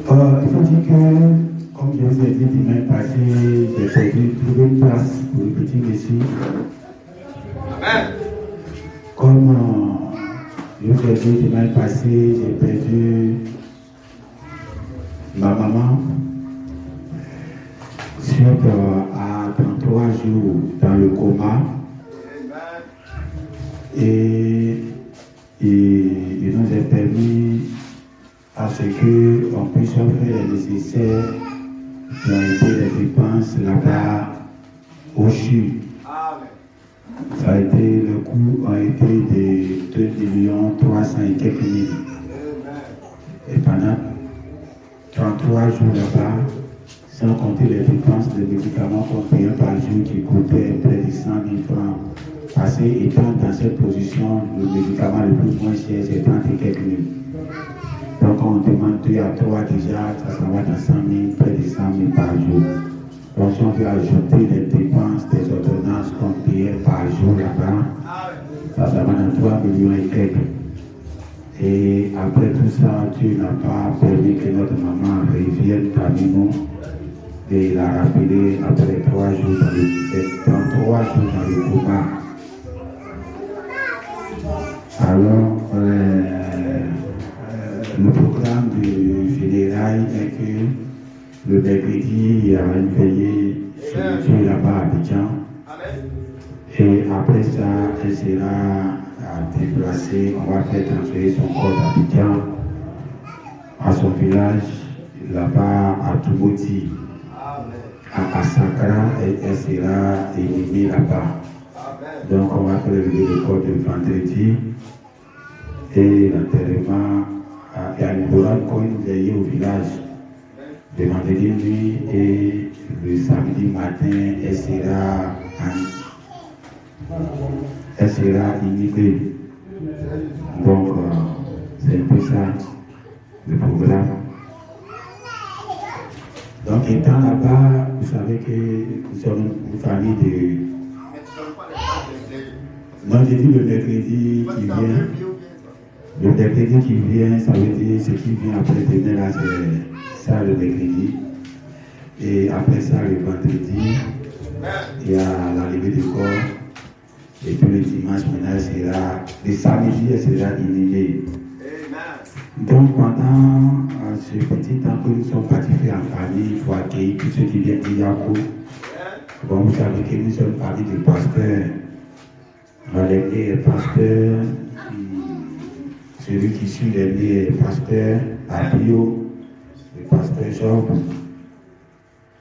Il faut dire que, comme je vous ai dit dimanche passé, j'ai perdu trouver une place pour le petit Messie. Comme je vous ai dit dimanche passé, j'ai perdu ma maman suite à 33 jours dans le coma. Et il nous a permis à ce qu'on puisse faire les nécessaires qui ont été les dépenses là-bas au CHU. Ça a été, le coût a été de 2 300 000 et quelques mille. Et pendant 33 jours là-bas, sans compter les dépenses de médicaments qu'on payait par jour qui coûtaient près de 100 000 francs. Parce qu'étant dans cette position, le médicament le plus moins cher, c'est 30 et quelques mille. Donc on demande 2 à 3 déjà, ça s'en va dans 100 000, près de 100 000 par jour. Donc si on veut ajouter les dépenses des ordonnances qu'on payait par jour là-bas, ça va dans 3 millions et quelques. Et après tout ça, Dieu n'a pas permis que notre maman revienne parmi nous. Et il a rappelé après 3 jours dans le coma. Le programme du funérailles est que le mercredi, il y a une veillée sur Dieu là-bas à Abidjan. Et après ça, elle sera déplacée. On va faire transférer son corps d'Abidjan à son village, là-bas à Toumoti. À Sakra, elle sera inhumée là-bas. Donc on va faire le corps de vendredi. Et l'enterrement, il y aura encore une veillée au village le vendredi nuit et le samedi matin, elle sera inhumée. Donc, c'est un peu ça le programme. Donc, étant là-bas, vous savez que nous sommes une famille de... Non, j'ai dit le mercredi qui vient. Le mercredi qui vient, ça veut dire ce qui vient après demain, là, c'est ça le mercredi. Et après ça, le vendredi, il y a l'arrivée du corps. Et puis le dimanche, maintenant, le samedi, elle sera inhumée. Donc pendant ce petit temps que nous sommes partis faire en famille pour accueillir tous ceux qui viennent de Yako, bon, vous savez que nous sommes famille de pasteurs. Les pasteurs, celui qui suit les pasteurs, Abio, le pasteur Job,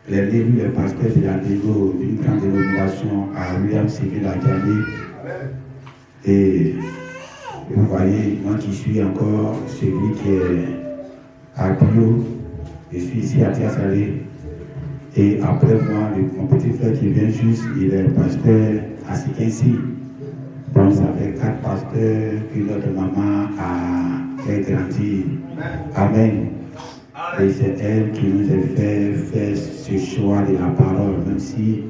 les pasteurs de la Dégo, d'une grande dénomination à William Civil à Gagné. Et vous voyez, moi qui suis encore celui qui est à Bio, je suis ici à Tiasalé. Et après moi, mon petit frère qui vient juste, il est pasteur à Sikensi. Donc ça fait 4 pasteurs que notre maman a fait grandir. Amen. Et c'est elle qui nous a fait faire ce choix de la parole, même si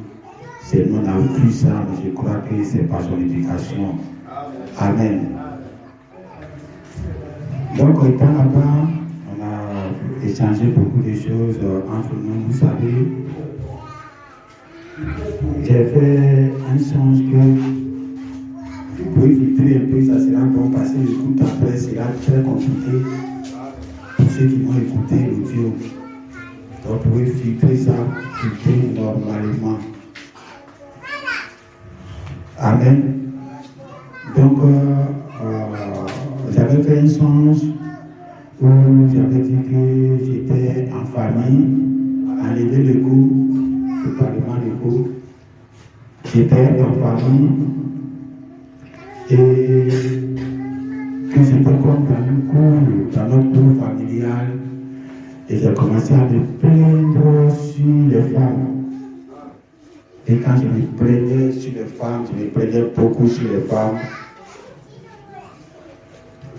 c'est nous n'avons plus ça, mais je crois que c'est par son éducation. Amen. Donc, étant là-bas, on a échangé beaucoup de choses entre nous. Vous savez, j'ai fait un songe que vous pouvez filtrer un peu, ça sera bon parce que l'écoute après sera très compliqué pour ceux qui vont écouter l'audio. Donc, vous pouvez filtrer ça, filtrer normalement. Amen. Donc, j'avais fait un songe où j'avais dit que j'étais en famille, enlever le goût, totalement le goût. J'étais en famille et que j'étais comme dans notre cour familial et j'ai commencé à me plaindre sur les femmes. Et quand je me plaignais sur les femmes, je me plaignais beaucoup sur les femmes.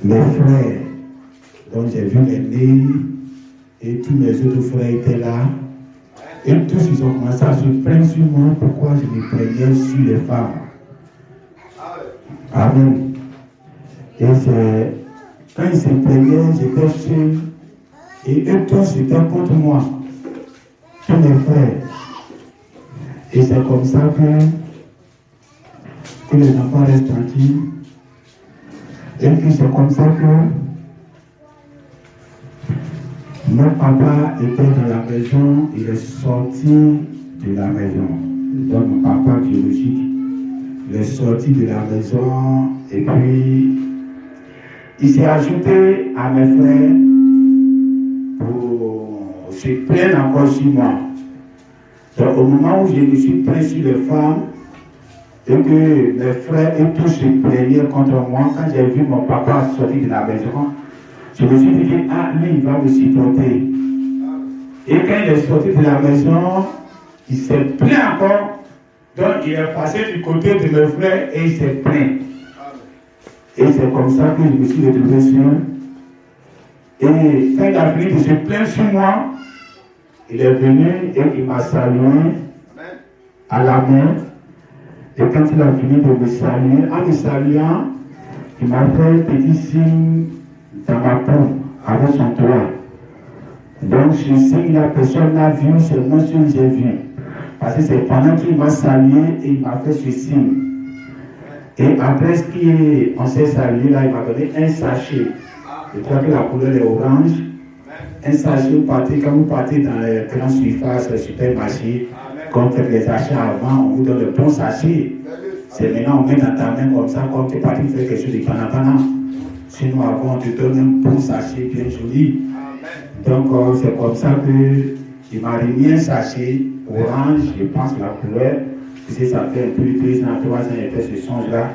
Mes frères, dont j'ai vu les nez, et tous mes autres frères étaient là. Et tous ils ont commencé à se plaindre sur moi pourquoi je me plaignais sur les femmes. Amen. Et quand ils se plaignaient, j'étais seul. Et eux tous étaient contre moi. Tous mes frères. Et c'est comme ça que les enfants restent tranquilles. Et puis c'est comme ça que mon papa était dans la maison, il est sorti de la maison. Donc mon papa biologique, il est sorti de la maison et puis il s'est ajouté à mes frères pour se plaindre encore sur moi. Donc, au moment où je me suis plaint sur les femmes et que mes frères et tous se plaignaient contre moi, quand j'ai vu mon papa sortir de la maison, je me suis dit, ah, lui, il va me supporter. Et quand il est sorti de la maison, il s'est plaint encore. Donc, il est passé du côté de mes frères et il s'est plaint. Et c'est comme ça que je me suis retrouvé seul. Et quand il a fini de se plaindre sur moi, il est venu et il m'a salué à la main. Et quand il a fini de me saluer, en me saluant, il m'a fait un petit signe dans ma peau avec son doigt. Donc ce signe, la personne l'a vu, c'est moi ce que j'ai vu. Parce que c'est pendant qu'il m'a salué et il m'a fait ce signe. Et après on s'est salué là, il m'a donné un sachet. Je crois que la couleur est orange. Un sachet, quand vous partez dans les grandes surfaces, les supermarchés, quand vous faites les achats avant, on vous donne le bon sachet. C'est maintenant on met dans ta main comme ça, comme tu es parti faire quelque chose de panapana. Sinon avant on te donne un bon sachet bien joli. Donc c'est comme ça que il m'a remis un sachet orange, je pense la couleur. Parce ça fait un peu de 2 ans, 3 ans, j'ai fait ce songe-là.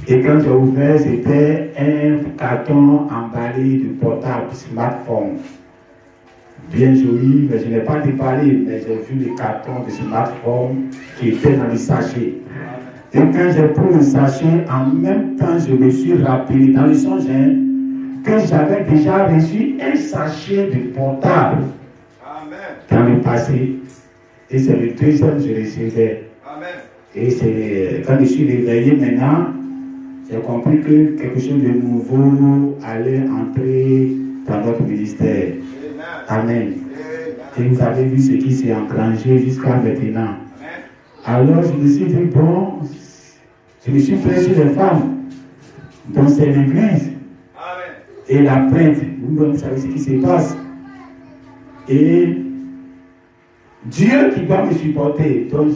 Et quand j'ai ouvert, c'était un carton emballé de portable, smartphone. Bien joli, mais je n'ai pas déballé, mais j'ai vu le carton de smartphone qui était dans le sachet. Et quand j'ai pris le sachet, en même temps, je me suis rappelé dans le songe que j'avais déjà reçu un sachet de portable dans le passé. Et c'est le 2e que je recevais. Et c'est quand je suis réveillé maintenant, j'ai compris que quelque chose de nouveau allait entrer dans notre ministère. Amen. Et vous avez vu ce qui s'est enclenché jusqu'à maintenant. Alors je me suis dit, bon, je me suis fait sur les femmes. Donc c'est l'église. Et la prêtre. Vous savez ce qui se passe. Et Dieu qui va me supporter. Donc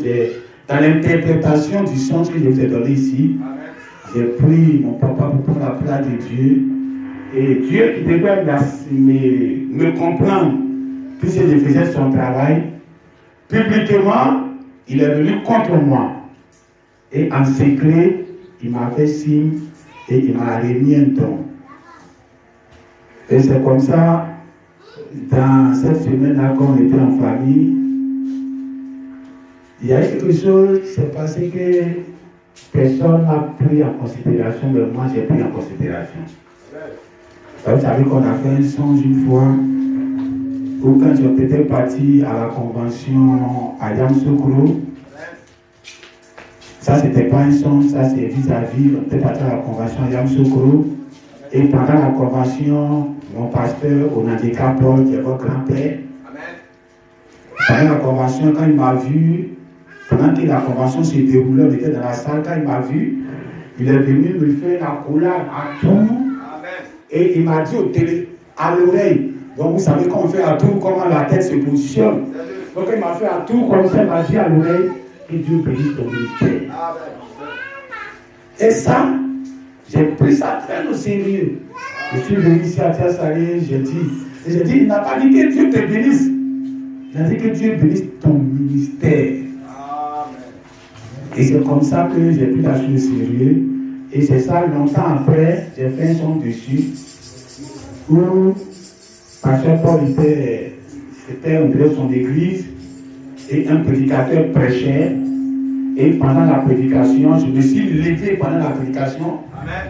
dans l'interprétation du sens que je vous ai donné ici, j'ai pris mon papa pour prendre la place de Dieu. Et Dieu qui devait me comprendre que si je faisais son travail, publiquement, il est venu contre moi. Et en secret, il m'a fait signe et il m'a remis un don. Et c'est comme ça, dans cette semaine-là, quand on était en famille, il y a quelque chose qui s'est passé que personne n'a pris en considération, mais moi j'ai pris en considération. Vous savez qu'on a fait un songe une fois, où quand j'étais parti à la convention à Yamoussoukro, ça c'était pas un songe, ça c'est vis-à-vis, on était parti à la convention à Yamoussoukro, et pendant la convention, mon pasteur, Onadika Paul, qui est votre grand-père, pendant la convention, quand il m'a vu, pendant que la convention se déroulait, on était dans la salle, quand il m'a vu, il est venu me faire la collade à tout. Et il m'a dit à l'oreille. Donc vous savez quand on fait à tour, comment la tête se positionne. Donc il m'a fait à tour comme ça, il m'a dit à l'oreille, que Dieu bénisse ton ministère. Et ça, j'ai pris ça très au sérieux. Je suis venu ici à Tiassari, j'ai dit, il n'a pas dit que Dieu te bénisse. Il a dit que Dieu bénisse ton ministère. Et c'est comme ça que j'ai pris la chose au sérieux. Et c'est ça, longtemps après, j'ai fait un son dessus où Pasteur Paul c'était un peu son église et un prédicateur prêchait. Et pendant la prédication, je me suis levé pendant la prédication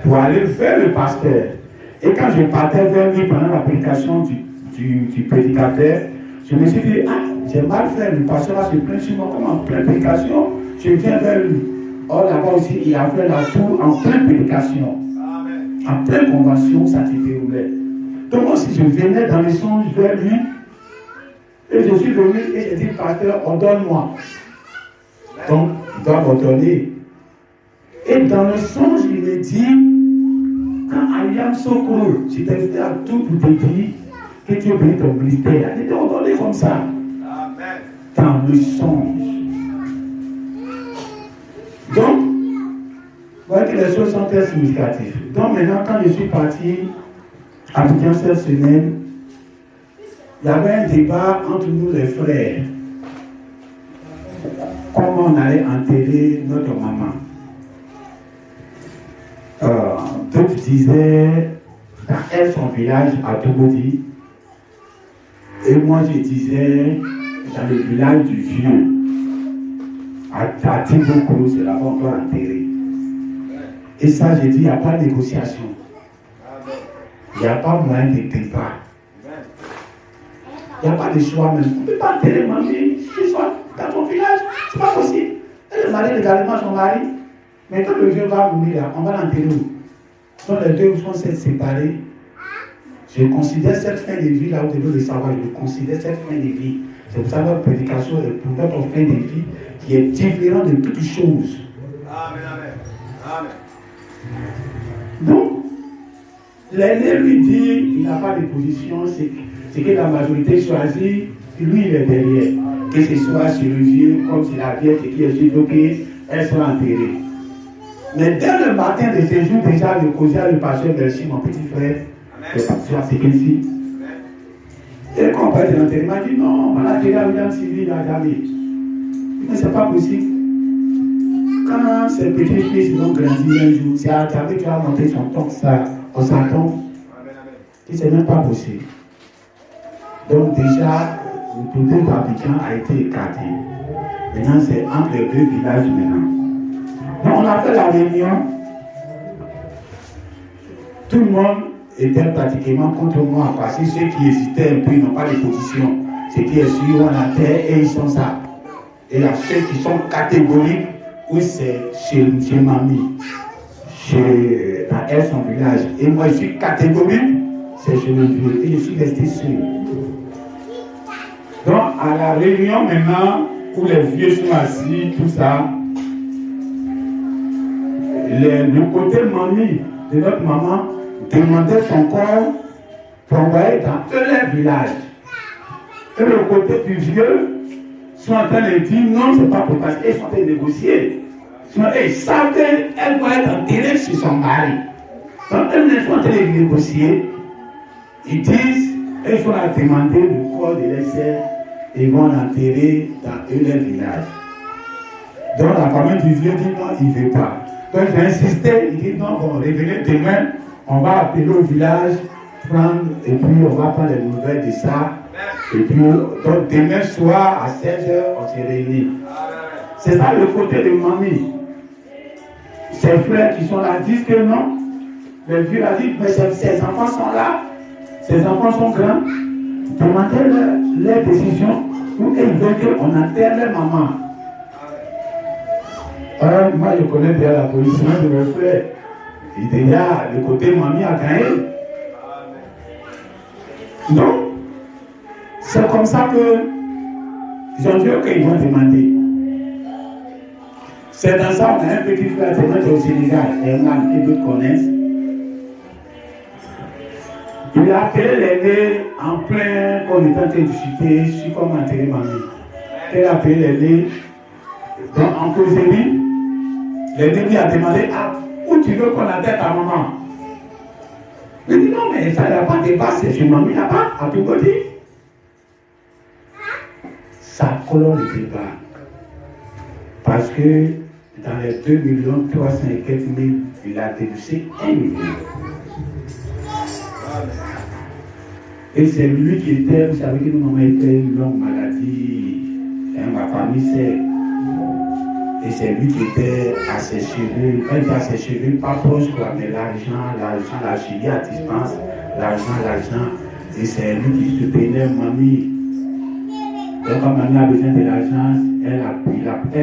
pour aller vers le pasteur. Et quand je partais vers lui pendant la prédication du prédicateur, je me suis dit, j'ai mal fait, le pasteur va se plaindre sur moi comme en pleine prédication, je viens vers lui. Or là-bas aussi, il a fait la tour en pleine prédication. En pleine convention, ça s'est déroulé. Donc moi, si je venais dans les songes vers lui, et je suis venu et j'ai dit, pasteur, ordonne-moi. Donc, il doit m'ordonner. Et dans le songe, il me dit, quand Ayam Sokro, j'étais fait à tout pour te dire que tu es béni ton ministère. Il était ordonné comme ça. Amen. Dans le songe. Donc, vous voyez que les choses sont très significatives. Donc maintenant, quand je suis parti à Abidjan cette semaine, il y avait un débat entre nous les frères. Comment on allait enterrer notre maman. D'autres disaient dans elle, son village à Togodi. Et moi je disais dans le village du vieux. À Timbuktu, c'est là-bas on doit enterrer. Et ça, j'ai dit, il n'y a pas de négociation. Il n'y a pas moyen de débat. Il n'y a pas de choix même. On ne peut pas enterrer mamie, qui soit dans ton village. Ce n'est pas possible. Elle est mariée légalement à son mari. Mais quand le vieux va mourir, on va l'enterrer où? Quand les deux vont s'être séparés, je considère cette fin de vie, là, vous devez le savoir, je considère cette fin de vie. C'est pour ça que notre prédication est pour notre fin de vie qui est différente de toutes choses. Amen, amen. Amen. Donc, L'aîné lui dit, il n'a pas de position, c'est que la majorité choisit, lui il est derrière. Que ce soit sur le vieux, comme c'est la vieille qui est sur le elle sera enterrée. Mais dès le matin de ce jour, déjà, le causeur, le pasteur Belchi, mon petit frère, le pasteur, c'est qu'aici. Et quand on parle de l'enterrement, il dit non, on a déjà William Sylvie, il n'a jamais. Mais c'est pas possible. Quand ces petits fils vont grandir un jour, c'est à travers qui va monter son temps, ça, on s'attend. Et c'est même pas possible. Donc déjà, le côté d'Abidjan a été écarté. Maintenant, c'est entre les deux villages maintenant. Donc on a fait la réunion. Tout le monde était pratiquement contre moi parce que ceux qui hésitaient un peu n'ont pas de position. Ceux qui est sûr, on a terre et ils sont ça. Et il y a ceux qui sont catégoriques, où c'est chez mamie, dans elle, son village. Et moi, je suis catégorique, c'est chez le vieux. Et je suis resté seul. Donc, à la réunion maintenant, où les vieux sont assis, tout ça, le côté mamie de notre maman demandait son corps pour envoyer dans leur village. Et le côté du vieux sont en train de dire non, c'est pas pour parce qu'ils sont en train de négocier. Ils savent qu'elle va être enterrée chez son mari. Donc, elles sont en train de négocier. Ils disent, ils vont demander le corps de l'essai et vont l'enterrer dans leur village. Donc, la famille du vieux dit non, il ne veut pas. Donc, j'ai insisté, il dit non, bon, revenez demain, on va appeler au village, prendre, et puis on va prendre les nouvelles de ça. Et puis, donc, demain soir, à 16h, on se réunit. C'est ça le côté de mamie. Ses frères qui sont là disent que non. Le vieux a dit, mais ses enfants sont là, ses enfants sont grands. Demandez leur décision où ils veulent qu'on enterre leur maman. Moi, je connais bien la position de mes frères. Et déjà, le côté mamie a gagné. Donc, c'est comme ça que ils ont dit qu'ils vont demander. C'est dans ça qu'on a un petit frère qui est au Sénégal, Herman, et d'autres connaissent. Il a appelé l'aîné en plein, quand on était en train de discuter, je suis comme enterré mamie. Il a appelé l'aîné, en causerie, l'aîné lui a demandé, ah, où tu veux qu'on enterre ta maman? Il dit non, mais ça n'y a pas de débat, c'est chez mamie là-bas, à tout côté. Ça colore le débat. Parce que dans les 2,300,000 et quelques mille, il a débouché 1 million. Et c'est lui qui était, vous savez que nous avons fait une longue maladie, ma famille sait. Et c'est lui qui était à ses cheveux, quand il était à ses cheveux, pas proche quoi, mais la chimie à distance, l'argent. Et c'est lui qui soutenait mamie. Donc quand mamie a besoin de l'argent, elle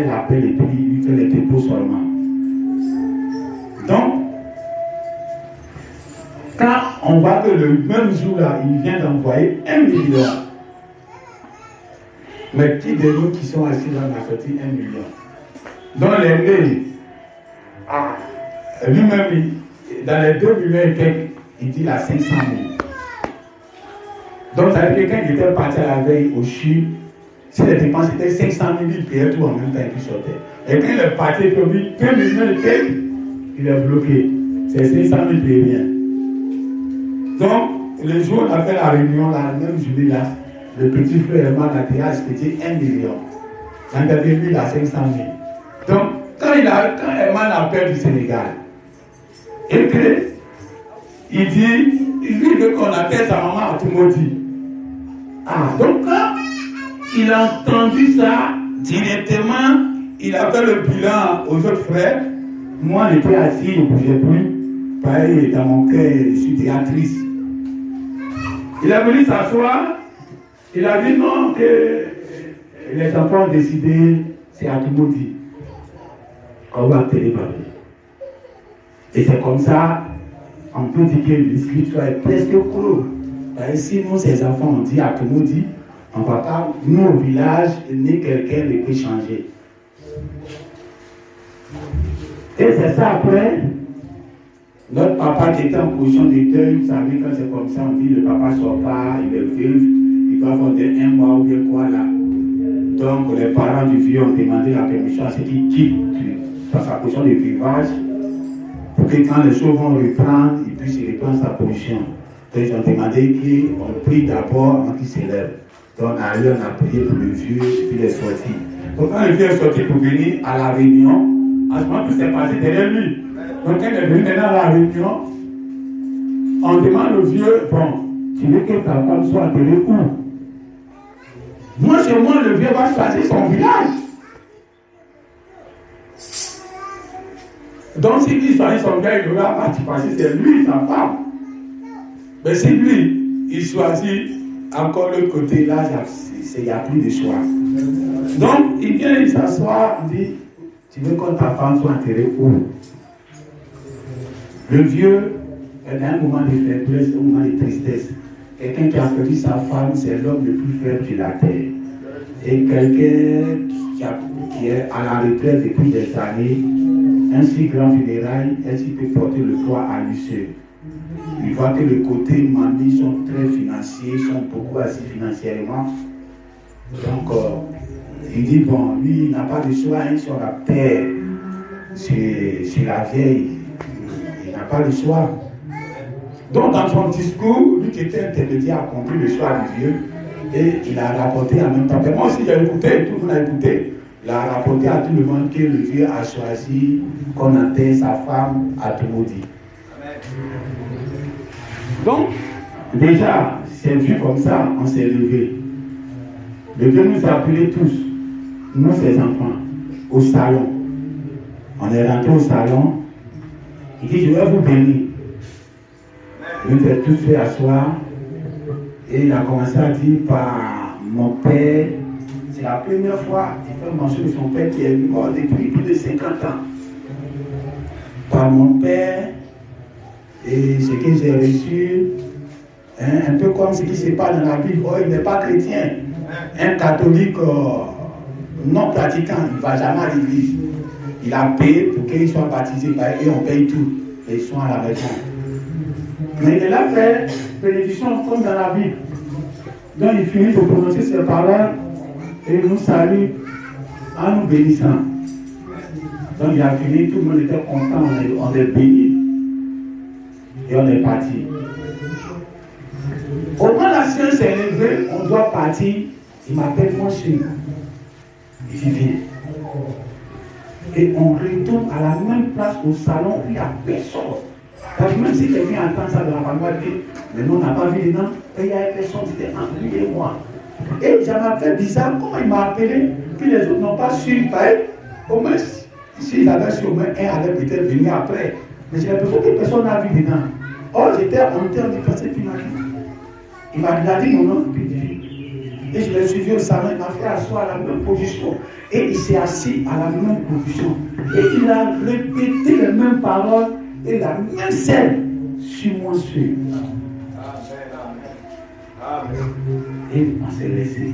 appelle et puis lui fait les dépôts seulement. Donc, quand on voit que le même jour-là, il vient d'envoyer 1 million. Mais qui de nous qui sont assis là m'a sorti 1 million? Donc l'aîné, lui-même, dans les 2 millions et quelques, il dit là 500 000. Donc ça veut dire que quand il était parti à la veille au Chili, si les dépenses étaient 500 000, il payait tout en même temps et puis sortait. Et quand il est parti, il a dit 2 millions et quelques, il est bloqué. C'est 500 000 et rien. Donc, le jour où on a fait la réunion, la même journée là, le petit frère Herman a acheté 1 million. Quand il avait vu la 500 000. Donc, quand Herman appelle du Sénégal, et que il dit, lui veut qu'on appelle sa maman à tout maudit. Ah, donc quand il a entendu ça, directement, il a fait le bilan aux autres frères. Moi, j'étais assis, je ne bougeais plus. Pareil, dans mon cœur, je suis théâtrice. Il est venu s'asseoir, il a dit non, que les enfants ont décidé, c'est à tout le monde dit, qu'on va appeler Babé. Et c'est comme ça, on peut dire que l'histoire est presque clos. Si nous, ces enfants, on dit à tout le monde dit, on ne va pas, nous au village, ni quelqu'un ne peut changer. Et c'est ça après, Notre papa qui était en position de deuil, vous savez, quand c'est comme ça, on dit le papa ne sort pas, il est veuf, il doit faire un mois ou bien quoi là. Donc les parents du vieux ont demandé la permission à ce qu'il quitte dans sa position de veuvage pour que quand les choses vont reprendre, il puisse reprendre sa position. Donc ils ont demandé qu'on prie d'abord avant qu'il se lève. Donc on a prié pour le vieux et puis il est sorti. Donc quand le vieux est sorti pour venir à la réunion, à ce moment tout s'est passé derrière lui. Donc quand il est venu maintenant à la réunion, on demande au vieux, bon, tu veux que ta femme soit enterrée où? Moi, chez moi, le vieux va choisir son village. Donc si lui choisit son village, il aura parti parce que c'est lui, sa femme. Mais si lui, il choisit encore l'autre côté, là, il n'y a plus de choix. Donc, il vient, il s'assoit, il dit, tu veux que ta femme soit enterrée où? Le vieux est dans un moment de faiblesse, un moment de tristesse. Quelqu'un qui a perdu sa femme, c'est l'homme le plus faible de la terre. Et quelqu'un qui est à la retraite depuis des années, un si grand funérail, est-ce qu'il peut porter le poids à lui seul? Il voit que les côtés mandis sont très financiers, sont beaucoup assis financièrement. Donc, il dit, bon, lui, il n'a pas de choix sur la terre, c'est la vieille. Il n'a pas de choix. Donc, dans son discours, lui qui était intermédiaire a compris le choix du vieux et il a rapporté en même temps. Mais moi aussi, j'ai écouté, tout le monde a écouté. Il a rapporté à tout le monde que le vieux a choisi qu'on enterre sa femme à Toumoudi. Donc, déjà, c'est vu comme ça, on s'est levé. Le vieux nous a appelés tous, nous ses enfants, au salon. On est rentré au salon. Il dit, je vais vous bénir. Il nous a tous fait asseoir. Et il a commencé à dire par mon père, c'est la première fois qu'il fait mention de son père qui est mort depuis plus de 50 ans. Par mon père, et ce que j'ai reçu, un peu comme ce qui se passe dans la Bible, oh, il n'est pas chrétien. Un catholique non pratiquant, il ne va jamais à l'église. Il a payé pour qu'il soit baptisé et on paye tout. Et ils sont à la maison. Mais il a fait bénédiction comme dans la Bible. Donc il finit de prononcer ses paroles et il nous salue en nous bénissant. Donc il a fini, tout le monde était content, on est béni. Et on est parti. Au moment où la séance est levée, on doit partir. Il m'appelle mon chéri. Il dit viens. Et on retourne à la même place au salon où il n'y a personne. Parce que même si quelqu'un entend ça de la famille, il dit, mais nous on n'a pas vu dedans, et il y a personne, c'était entre lui et moi. Et ça m'a fait bizarre, comment il m'a appelé, puis les autres n'ont pas su, au moins, s'ils avaient su, au moins un allait peut-être venir après. Mais j'ai l'impression que personne n'a vu dedans. Or, j'étais en terre du passé, puis il m'a dit mon nom, et je l'ai suivi au salon, il m'a fait asseoir à la même position. Et il s'est assis à la même position. Et il a répété les mêmes paroles et la même scène sur mon sujet. Et on s'est laissé.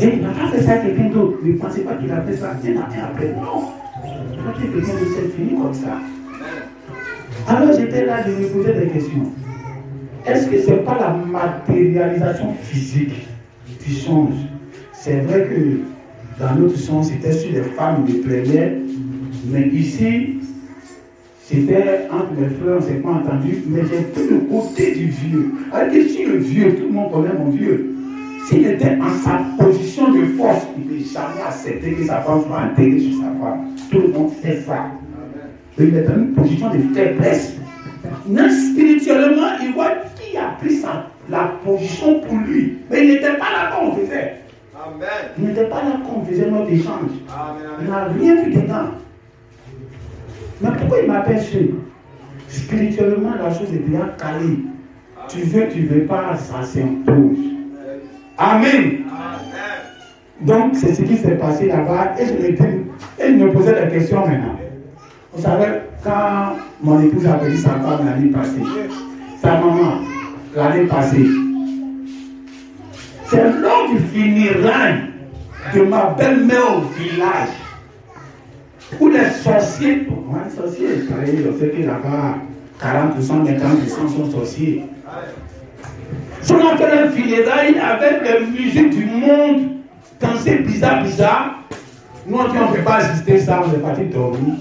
Et il n'a pas fait ça à quelqu'un d'autre. Ne pensez pas qu'il a fait ça un après. Non. Quand quelqu'un de s'est fini comme ça. Alors j'étais là, je me posais des questions. Est-ce que ce n'est pas la matérialisation physique qui change? C'est vrai que dans notre sens, c'était sur les femmes de plénière, mais ici, c'était entre mes frères, on ne s'est pas entendu, mais j'ai pris le côté du vieux. Alors que si le vieux, tout le monde connaît mon vieux, s'il était en sa position de force, il ne peut jamais accepter que sa femme soit enterrée sur sa femme. Tout le monde sait ça. Il est dans une position de faiblesse. Mais spirituellement, il voit qui a pris la position pour lui. Mais il n'était pas là quand on faisait. Amen. Il n'était pas là quand on faisait notre échange. Amen. Il n'a rien vu dedans. Mais pourquoi il m'appelle chez? Spirituellement, la chose est bien calée. Tu veux pas, ça s'impose. Amen. Amen. Donc, c'est ce qui s'est passé là-bas. Et je me posais des questions maintenant. Vous savez, quand mon épouse a perdu sa femme l'année passée, sa maman, l'année passée, c'est lors du funérail de ma belle-mère au village Ou les sorciers. Les sorciers, pareil, on sait que là-bas, 40%, mais 40% sont sorciers. Si on a fait un funérail avec les musiques du monde, danser bizarre, nous on dit on ne peut pas assister ça, on est parti dormir.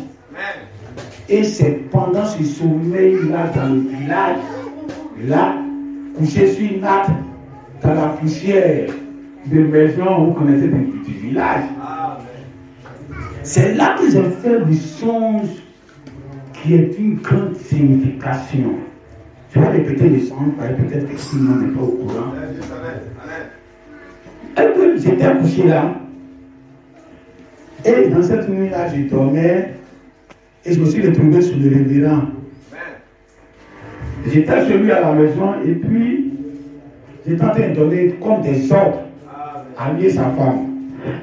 Et c'est pendant ce sommeil-là dans le village, là, couché sur une natte, dans la poussière de maison, vous connaissez du village. C'est là que j'ai fait le songe qui est une grande signification. Je vais répéter le songe, peut-être que tout le monde n'est pas au courant. Et puis j'étais couché là, et dans cette nuit-là, je dormais, et je me suis retrouvé sur le révérend. J'étais chez lui à la maison, et puis j'étais en train de donner comme des ordres à lui et sa femme.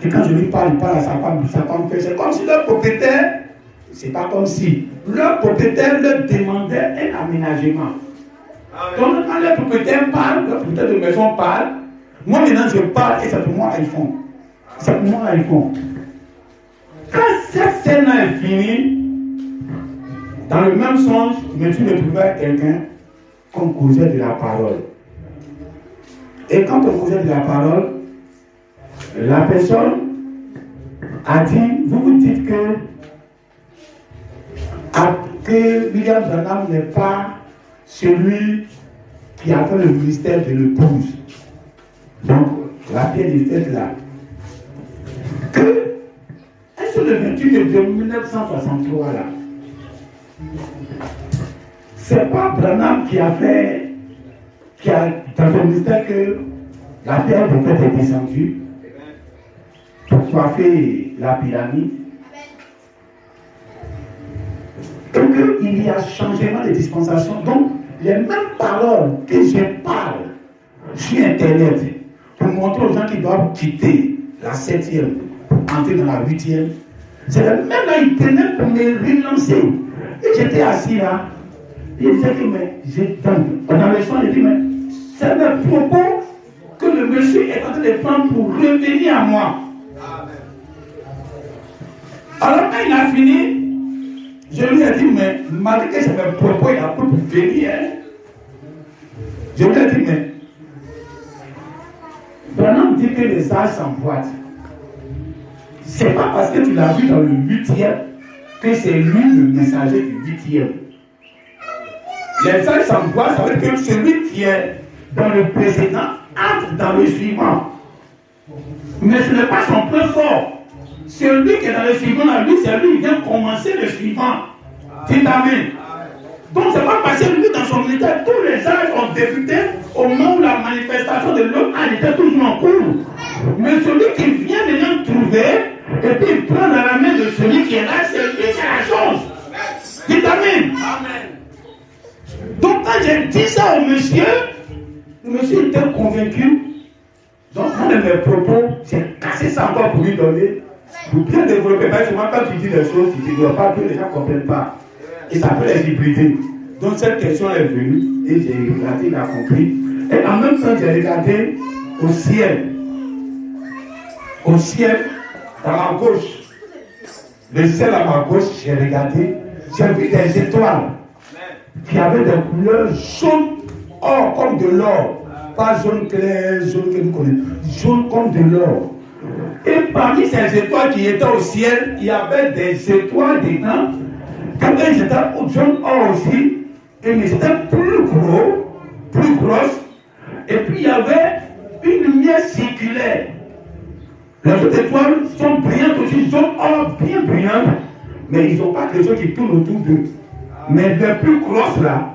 Et quand je lui parle, il parle à sa femme fait. C'est comme si le propriétaire, c'est pas comme si, le propriétaire leur demandait un aménagement. Donc quand le propriétaire parle, le propriétaire de maison parle, moi maintenant je parle et c'est pour moi ils font. C'est pour moi ils font. Quand cette scène-là est finie, dans le même sens, je me suis retrouvé avec quelqu'un qu'on causait de la parole. Et quand on causait de la parole, la personne a dit, vous vous dites que William Branham n'est pas celui qui a fait le ministère de l'épouse. Donc, la pierre est faite là. Que, sur le 28 de 1963 là, c'est pas Branham qui a dans le ministère que la pierre de fait est descendue pour coiffer la pyramide. Donc il y a changement de dispensation. Donc les mêmes paroles que je parle sur Internet pour montrer aux gens qui doivent quitter la 7e pour entrer dans la 8e, c'est le même là, il tenait pour me relancer. Et j'étais assis là. Il disait que, mais, dans le son, il dit, mais, c'est le propos que le monsieur est en train de prendre pour revenir à moi. Alors, quand il a fini, je lui ai dit, mais, malgré que c'est le propos, il a pu venir. Je lui ai dit, mais, Branham dit que les âges s'emboîtent. C'est pas parce que tu l'as vu dans le 8e que c'est lui le messager du 8e. Les âges s'emboîtent, ça veut dire que celui qui est dans le précédent entre dans le suivant. Mais ce n'est pas son point fort. Celui qui est dans le suivant, lui, c'est lui qui vient commencer le suivant. Dites Amen. Donc, c'est pas parce que lui, dans son ministère, tous les âges ont débuté au moment où la manifestation de l'homme était toujours en cours. Mais celui qui vient maintenant trouver, et puis il prend dans la main de celui qui est là, c'est lui qui a la chose. Dites Amen. Donc, quand j'ai dit ça au monsieur, le monsieur était convaincu. Donc, un de mes propos, j'ai cassé ça encore pour lui donner, pour bien développer. Parce que quand tu dis des choses, tu ne dois pas que les gens ne comprennent pas. Et ça peut les hybrider. Donc, cette question est venue, et j'ai regardé, il a compris. Et en même temps, j'ai regardé au ciel. Au ciel, à ma gauche. Le ciel à ma gauche, j'ai regardé, j'ai vu des étoiles qui avaient des couleurs jaunes, or comme de l'or. Pas jaune clair, jaune que vous connaissez, jaune comme de l'or. Et parmi ces étoiles qui étaient au ciel, il y avait des étoiles dedans. Quand elles étaient au jaune or aussi, mais c'était plus gros, plus grosse. Et puis il y avait une lumière circulaire. Les autres étoiles sont brillantes aussi, jaune or bien brillantes, mais ils n'ont pas quelque chose qui tourne autour d'eux. Mais les plus grosses là,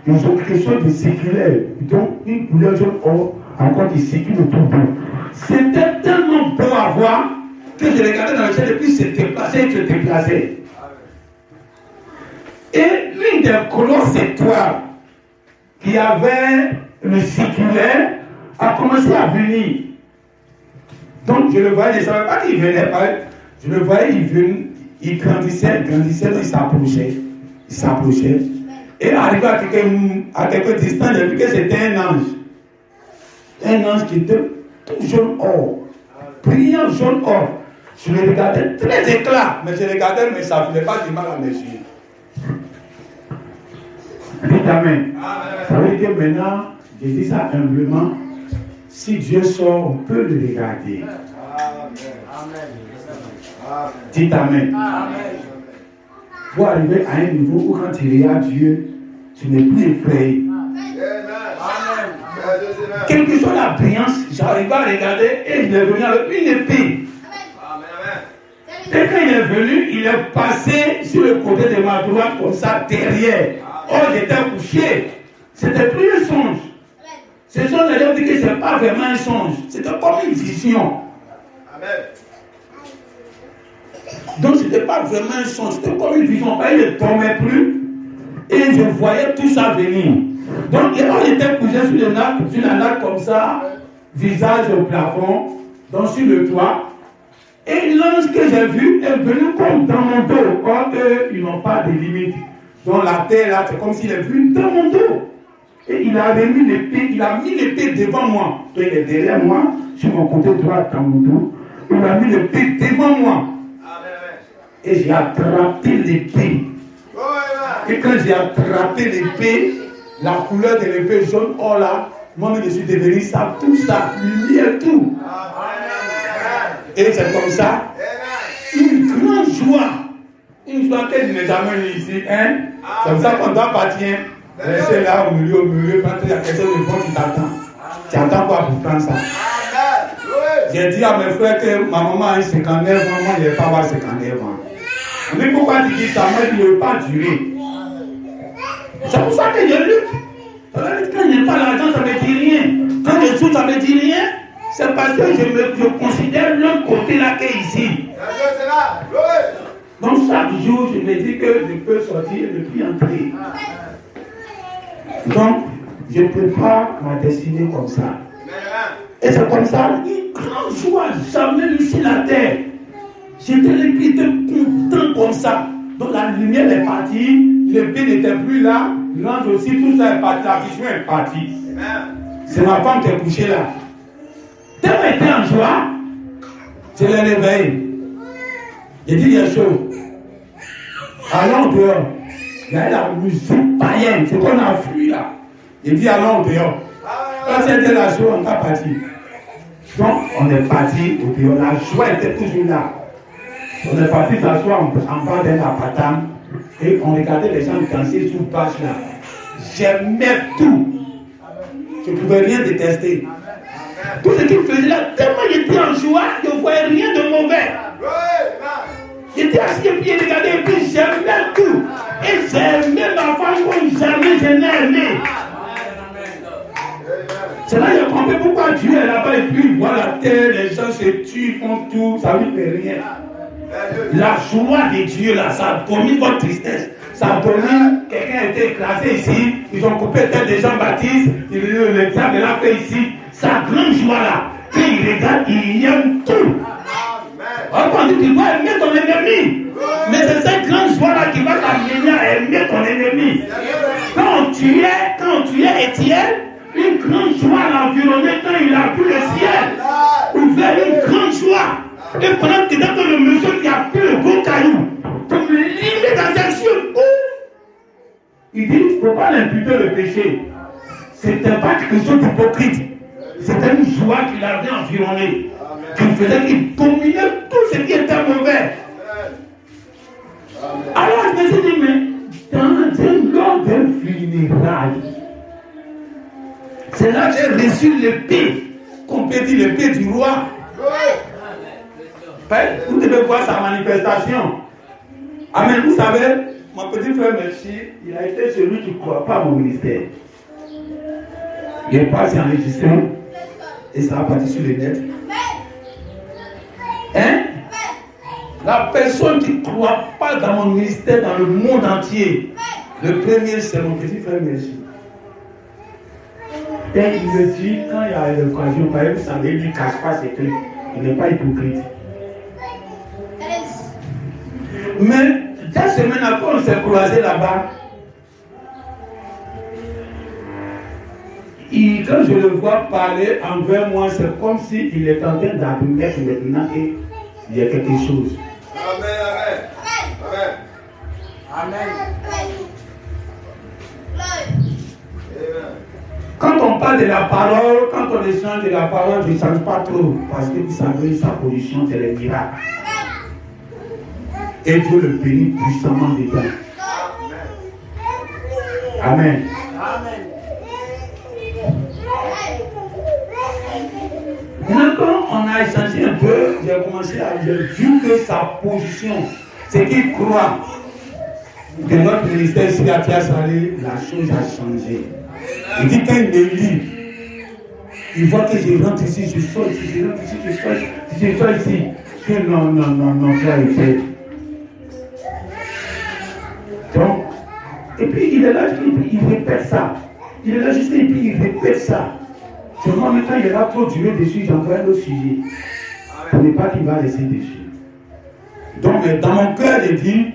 ils ont quelque chose de circulaire. Donc une couleur jaune or encore qui circule autour d'eux. C'était tellement beau à voir que je regardais dans le ciel et puis se déplaçait. Et l'une des grosses étoiles qui avait le circulaire a commencé à venir. Donc je le voyais, je ne savais pas qu'il venait pas. Je le voyais, il venait, il grandissait, il s'approchait. Et arrivé à quelques distances, j'ai vu que c'était un ange. Un ange qui était tout jaune or, brillant jaune or. Je le regardais très éclat, mais je regardais, mais ça ne faisait pas du mal à mes yeux. Dites Amen. Ça veut dire que maintenant, je dis ça humblement, si Dieu sort, on peut le regarder. Amen. Dites Amen. Pour arriver à un niveau où quand tu regardes Dieu, tu n'es plus effrayé. Quelle que soit la brillance, j'arrive à regarder et il est venu avec une épée. Et quand il est venu, il est passé sur le côté de ma droite comme ça derrière. Oh, j'étais couché. C'était plus un songe. Ce songe, d'ailleurs, dit que ce n'est pas vraiment un songe. C'était comme une vision. Donc, ce n'était pas vraiment un songe. C'était comme une vision. Il ne tombait plus. Et je voyais tout ça venir. Donc, on était couché sur la natte comme ça, visage au plafond, donc sur le toit. Et l'ange que j'ai vu est venu comme dans mon dos. Or, eux, ils n'ont pas de limite. Donc, la terre, là, c'est comme s'il est venu dans mon dos. Et il a mis l'épée, il a mis l'épée devant moi. Donc, il est derrière moi, sur mon côté droit, dans mon dos. Il a mis l'épée devant moi. Et j'ai attrapé l'épée. Et quand j'ai attrapé l'épée, la couleur de l'épée jaune, oh là, moi je suis devenu ça, tout ça, lumière, tout. Et c'est comme ça, une grande joie. Une joie que je n'ai jamais eue ici. Hein? C'est comme ça qu'on doit partir. Rester là au milieu, quand il y a quelque chose de bon qui t'attend. Tu attends quoi pour prendre ça? J'ai dit à mes frères que ma maman a 59 ans, moi je ne vais pas avoir 59 ans. Mais pourquoi tu dis ça? Moi je ne veux pas durer. C'est pour ça que je lutte. Quand je n'ai pas l'argent, ça ne me dit rien. Quand je joue, ça ne me dit rien. C'est parce que je considère l'autre côté là qu'est ici. Donc chaque jour, je me dis que je peux sortir et ne plus entrer. Donc, je prépare ma destinée comme ça. Et c'est comme ça, une grande joie, jamais vu sur la terre. J'étais content comme ça. Donc la lumière est partie, l'épée n'était plus là, l'ange aussi, tout ça est parti, la vision est partie. C'est ma femme qui est couchée là. Tellement était en joie, je l'ai réveillé. J'ai dit, il y a chaud. Allons dehors. Il y a la musique païenne, c'est qu'on a fui là. J'ai dit, allons dehors. Quand c'était la joie, on est parti. Donc, on est parti au dehors. La joie était toujours là. On est parti s'asseoir en bas d'un appartement et on regardait les gens danser sous page là. J'aimais tout. Je ne pouvais rien détester. Tout ce qu'ils faisaient là, tellement j'étais en joie, je ne voyais rien de mauvais. J'étais assis et puis je regardais et puis j'aimais tout. Et j'aimais ma femme comme jamais je n'ai aimé. C'est là que j'ai compris pourquoi Dieu est là-bas et puis il voit la terre, les gens se tuent, font tout, ça ne lui fait rien. La joie de Dieu là, ça domine votre tristesse. Ça domine, quelqu'un a été écrasé ici, ils ont coupé la tête des gens baptistes, l'exemple l'a fait ici. Sa grande joie là, quand il regarde, il aime tout. On dit qu'il doit aimer ton ennemi. Mais c'est cette grande joie là qui va t'amener à aimer ton ennemi. Quand tu es Étienne, une grande joie l'a environné quand il a vu le ciel. Ouvert une grande joie. Et pendant que dans le monsieur qui a pris le gros caillou pour me limer dans un ciel, il dit, il ne faut pas l'imputer le péché. C'était pas quelque chose d'hypocrite. C'était une joie qu'il avait environnée. Qui faisait qu'il dominait tout ce qui était mauvais. Alors je me suis dit, mais lors d'un funérail, c'est là que j'ai reçu l'épée, qu'on peut dire l'épée du roi. Vous devez voir sa manifestation. Amen. Vous savez, mon petit frère Merci, il a été celui qui ne croit pas à mon ministère. Il n'est pas enregistré et ça va partir sur le net. Hein? La personne qui ne croit pas dans mon ministère dans le monde entier, le premier c'est mon petit frère Merci. Et il me dit, quand il y a l'occasion, par exemple, vous savez, il ne cache pas ses trucs. Il n'est pas hypocrite. Mais 2 semaines après, on s'est croisés là-bas. Quand je le vois parler envers moi, c'est comme s'il est en train d'admettre maintenant et il y a quelque chose. Amen. Amen. Quand on parle de la parole, quand on échange de la parole, je ne change pas trop. Parce que vous savez, sa position, c'est le miracle. Et Dieu le bénit puissamment dedans. Amen. Amen. Maintenant, quand on a échangé un peu, j'ai commencé à vu que sa position, c'est qu'il croit que notre ministère ici à Tiasalé, la chose a changé. Il dit quand il me lit, il voit que je rentre ici, je sors ici, je rentre ici, je sors ici. Que non, frère, il fait. Donc, et puis il est là, il répète ça. Il est là juste et puis il répète ça. Seulement maintenant, il est là trop duré dessus, j'envoie un autre sujet. Pour ne pas qu'il va laisser dessus. Donc, dans mon cœur, je dis,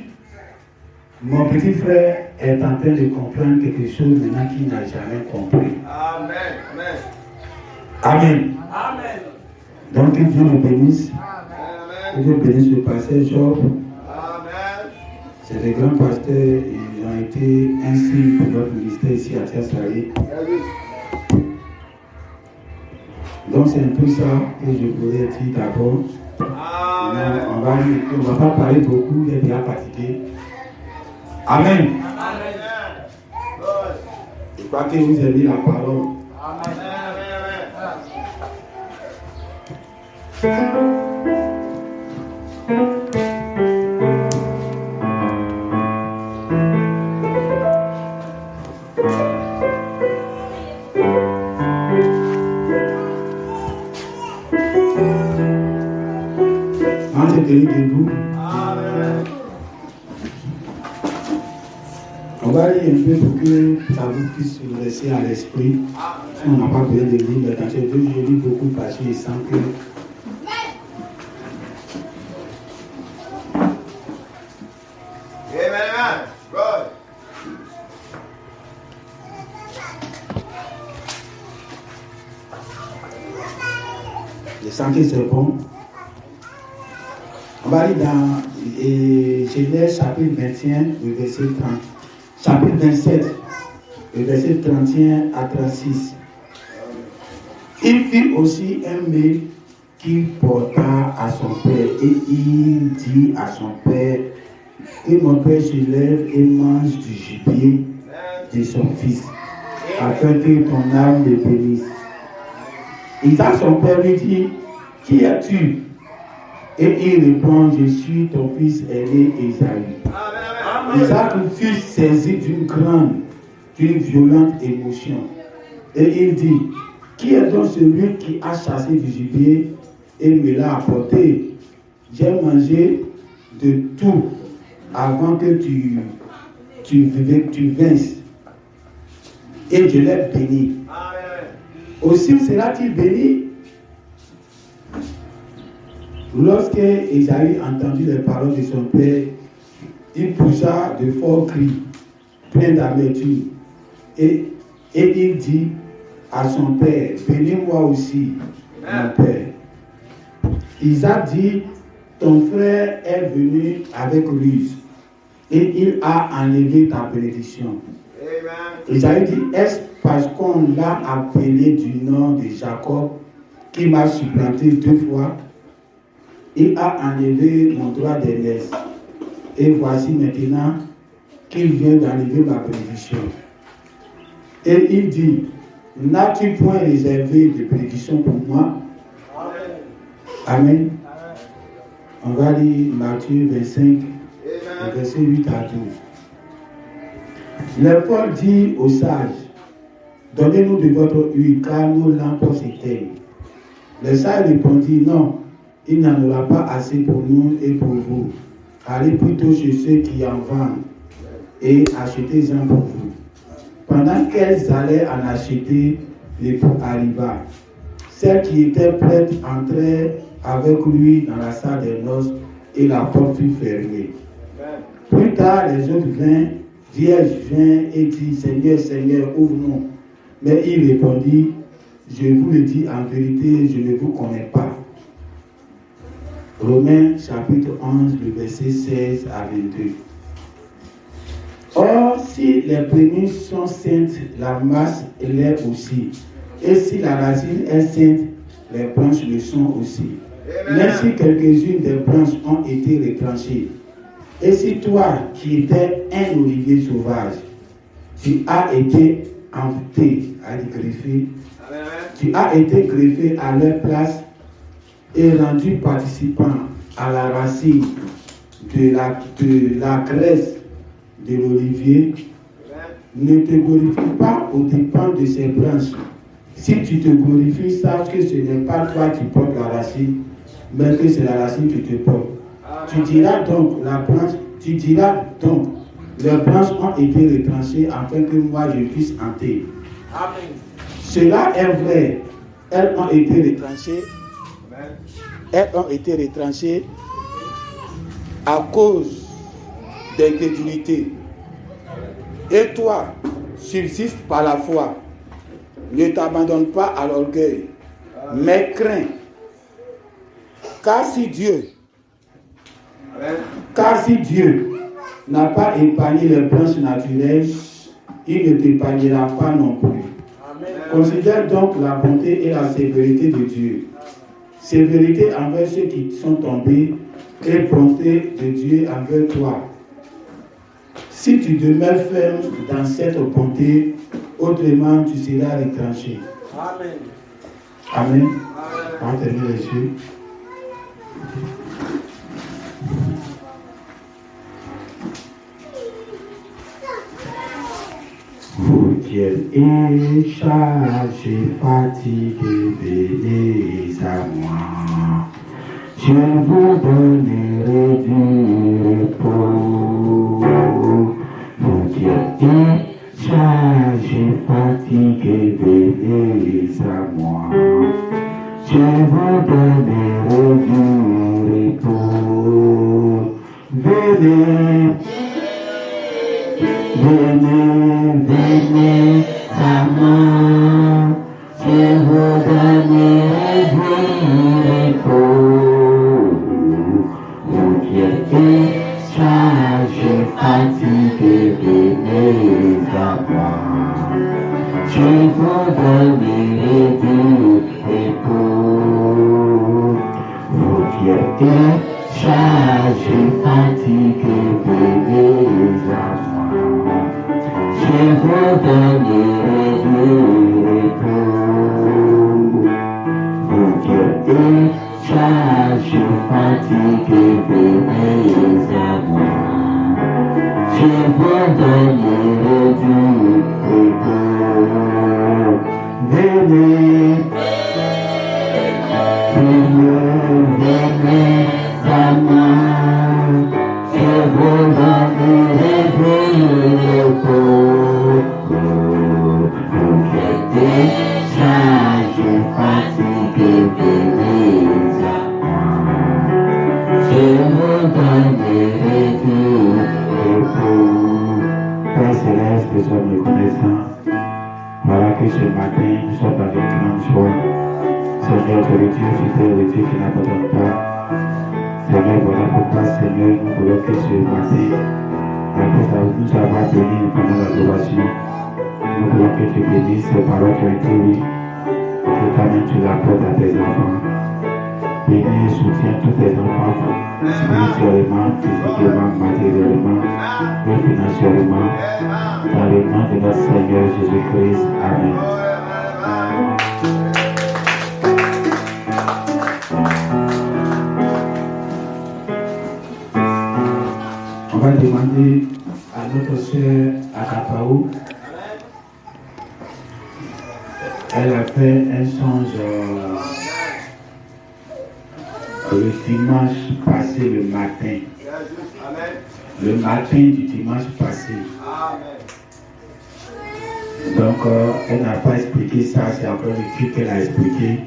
mon petit frère est en train de comprendre quelque chose maintenant qu'il n'a jamais compris. Amen. Amen. Amen. Donc, que Dieu le bénisse. Amen. Que Dieu bénisse le pasteur Job. Amen. C'est des grands pasteurs, ils ont été ainsi pour notre ministère ici à Tiasalé. Donc c'est un peu ça que je voulais dire d'abord. Amen. On va pas parler beaucoup, il est déjà fatigué. Amen. Amen. Je crois que vous aimez la parole. Amen. On s'est tenu debout. On va lire un peu pour que ça vous puisse vous laisser à l'esprit. Si on n'a pas besoin de lire, mais dans ces deux, je lis beaucoup parce que je sens que. Amen. Good. Je sens que c'est bon. On va lire dans Genèse chapitre 21, le verset 30. Chapitre 27, le verset 31 à 36. Il fit aussi un mets qu'il porta à son père, et il dit à son père que mon père se lève et mange du gibier de son fils, afin que ton âme le bénisse. Isaac, son père, lui dit, qui es-tu? Et il répond, je suis ton fils aîné Esaü. Isaac fut saisi d'une violente émotion. Et il dit, qui est donc celui qui a chassé du gibier et me l'a apporté? J'ai mangé de tout avant que tu vinsses. Et je l'ai béni. Aussi sera-t-il béni? Lorsque Esaü entendit les paroles de son père, il poussa de forts cris, pleins d'amertume. Et il dit à son père, bénis-moi aussi, mon père. Isaac dit, ton frère est venu avec ruse, et il a enlevé ta bénédiction. Esaü dit, est-ce parce qu'on l'a appelé du nom de Jacob, qui m'a supplanté 2 fois? Il a enlevé mon droit d'aînesse. Et voici maintenant qu'il vient d'enlever ma bénédiction. Et il dit, n'as-tu point réservé de bénédiction pour moi? Amen. On va lire Matthieu 25, verset 8 à 12. Le Paul dit aux sages, donnez-nous de votre huile, car nos lampes s'éteignent. Le sage répondit, non, il n'en aura pas assez pour nous et pour vous. Allez plutôt chez ceux qui en vendent et achetez-en pour vous. Pendant qu'elles allaient en acheter, l'époux arriva. Celles qui étaient prêtes entrèrent avec lui dans la salle des noces et la porte fut fermée. Plus tard, les autres vierges vinrent et dirent, Seigneur, Seigneur, ouvre-nous. Mais il répondit, je vous le dis en vérité, je ne vous connais pas. Romains chapitre 11, le verset 16 à 22. Or, si les prémices sont saintes, la masse l'est aussi. Et si la racine est sainte, les branches le sont aussi. Mais si quelques-unes des branches ont été retranchées, et si toi, qui étais un olivier sauvage, tu as été amputé, greffé, tu as été greffé à leur place et rendu participant à la racine de la graisse de l'olivier, ne te glorifie pas aux dépens de ces branches. Si tu te glorifies, sache que ce n'est pas toi qui portes la racine, mais que c'est la racine qui te porte. Tu diras donc, les branches ont été retranchées afin que moi je puisse entrer. Amen. Cela est vrai. Elles ont été retranchées à cause d'incrédulité. Et toi, subsiste par la foi. Ne t'abandonne pas à l'orgueil, mais crains. Car si Dieu n'a pas épargné les branches naturelles, il ne t'épargnera pas non plus. Amen. Considère donc la bonté et la sévérité de Dieu. Sévérité envers ceux qui sont tombés et bonté de Dieu envers toi. Si tu demeures ferme dans cette bonté, autrement tu seras retranché. Amen. Amen. On va terminer les yeux. Vous qui êtes chargés, fatigués, venez à moi. Je vous donnerai du repos. Vous qui êtes chargés, fatigués, venez à moi. Je vous donnerai du repos. Venez. Venez à moi, je vous donnerai du repos. Vous qui êtes chargés, fatigués, venez à moi. Je vous donnerai du repos. Vous qui êtes chargés, fatigués, venez à moi. Je vous donnerai du repos. Vous qui êtes chargés, fatigués, venez à moi. Je vous donnerai du repos. Venez à moi. Je vous donnerai du repos. Vous qui êtes chargés, fatigués, venez à moi. Je vous donnerai du repos. Père céleste, nous sommes reconnaissants. Voilà que ce matin, nous sommes avec grande joie. Seigneur, tu es Dieu fidèle, le Dieu qui n'abandonne pas. Seigneur, voilà pourquoi, Seigneur, nous voulons que ce matin, après nous avoir bénis pendant l'adoration, nous voulons que tu bénisses ces paroles qui ont été lues, que toi-même tu l'apportes à tes enfants. Bénis et soutiens tous tes enfants, spirituellement, physiquement, matériellement et financièrement, dans le nom de notre Seigneur Jésus-Christ. Amen. On va demander à notre sœur Akapaou. Elle a fait un songe le dimanche passé, le matin. Le matin du dimanche passé. Donc, elle n'a pas expliqué ça, c'est encore le Dieu qu'elle a expliqué.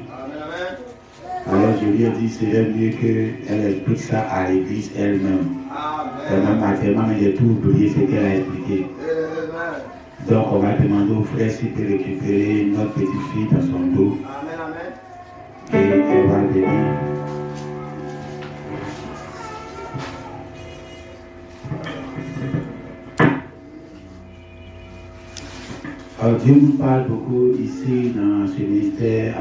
Alors, je lui ai dit, c'est mieux qu'elle explique ça à l'église elle-même. Vraiment, matériellement, j'ai tout oublié ce qu'elle a expliqué. Donc, on va demander au frère s'il peut récupérer notre petite fille dans son dos. Et elle va venir Dieu nous parle beaucoup ici dans ce ministère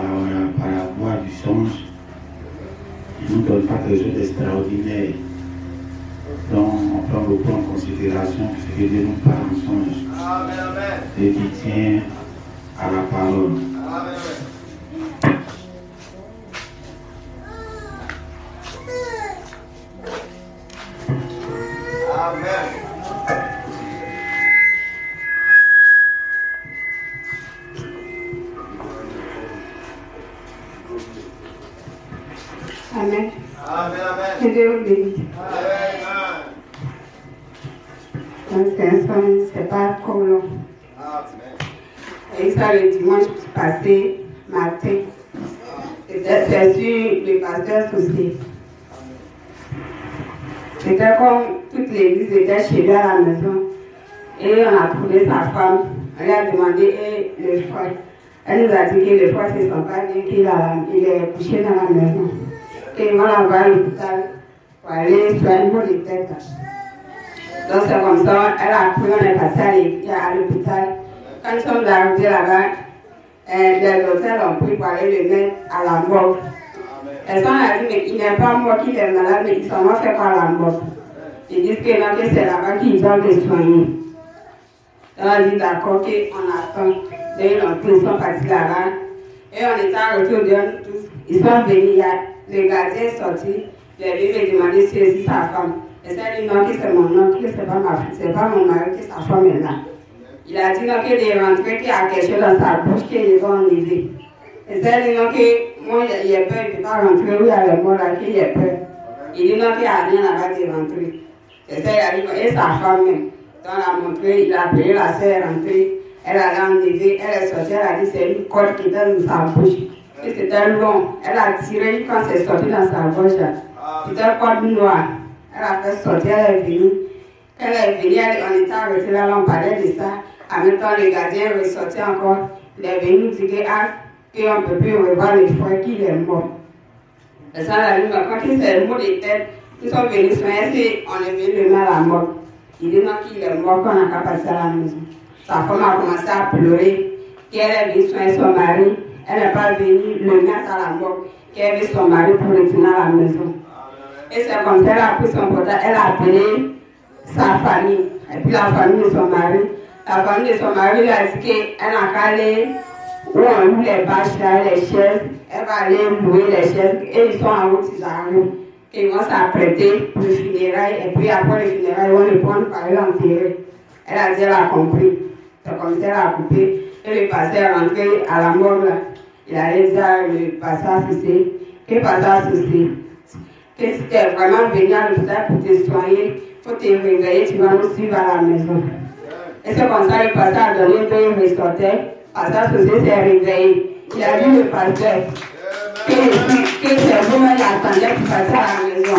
par la voie du songe. Il ne nous donne pas quelque chose d'extraordinaire. Donc on prend beaucoup en considération ce que Dieu nous parle en songe. Amen, amen. Et qui tient à la parole. Amen, Amen. amen, amen. Que Dieu vous bénisse. Amen. Donc c'est pas trop long. Amen. Et ça le dimanche passé matin. C'est sur le pasteur Souci. C'était comme toute l'église était chez lui à la maison. Et on a trouvé sa femme. On lui a demandé le frère. Elle nous a dit que le frère ne se sent pas bien, qu'il est couché dans la maison. Et on l'a envoyé à l'hôpital pour aller sur un niveau de tête. Donc c'est comme ça, elle a pris, on est passé à l'hôpital. Quand nous sommes arrivés là-bas, les docteurs ont pris pour aller le mettre à la morgue. Elles sont dit, mais il n'est pas mort qu'il est malade, mais ils sont morts fait par la morgue. Ils disent que non, que c'est là-bas qu'ils doivent le soigner. On a dit d'accord, qu'on attend. Ils sont partis là-bas. Et on était en retour de nous tous. Ils sont venus, le gardien est sorti. Il est venu me demander si c'est sa femme. Et ça dit non, que c'est mon nom, que c'est pas ma fille, c'est pas mon mari, que sa femme est là. Il a dit non, qu'il est rentré, qu'il y a quelque chose dans sa bouche, qu'il va enlever. Et ça dit non, que moi, il a peur, il ne peut pas rentrer, où il y a le mot là, qu'il a peur. Il dit non, qu'il n'y a rien là-bas de rentrer. Et ça, il a dit, et sa femme même. Donc, on a montré, il a appelé la sœur, elle est rentrée. Elle a enlevé, elle est sortie, elle a dit c'est une corde qui était dans sa bouche. Et c'était long. Elle a tiré quand c'est sorti dans sa bouche. C'était une corde noire. Elle a fait sortir, elle est venue. Quand elle est venue, on était arrêtés là, on parlait de ça. En même temps, le gardien est ressorti encore. Il est venu nous dire qu'on ne peut plus revoir le frère qu'il est mort. Et ça, la nuit, quand c'est le mot de tête, ils sont venus soigner, on est venu le mettre à la mort. Il dit non qu'il est mort, qu'on n'a qu'à passer à la maison. Sa femme a commencé à pleurer, qu'elle est venue soigner son mari. Elle n'est pas venue le mettre à la mort, qu'elle est venue son mari pour retourner à la maison. Et c'est comme ça qu'elle a pris son portable, elle a appelé sa famille, et puis la famille de son mari. La famille de son mari lui a dit qu'elle n'a qu'à aller où on loue les bâches, là, les chaises, elle va aller louer les chaises, et ils sont en route, ils arrivent. Ils vont s'apprêter pour le funérail, et puis après le funérail, ils vont le prendre pour aller l'enterrer. Elle a dit, elle a compris. C'est comme ça, elle a coupé. Et le pasteur est rentré à la mort, là. Il allait dire le pasteur Souci, que pasteur Souci, que si tu es vraiment venu à l'hôpital pour te soigner, il faut te réveiller, tu vas nous suivre à la maison. Et c'est comme ça, le pasteur a donné deux, il ressortait. Pasteur Souci s'est réveillé. Il a vu le pasteur. Que c'est vous-même qui attendait pour passer à la maison.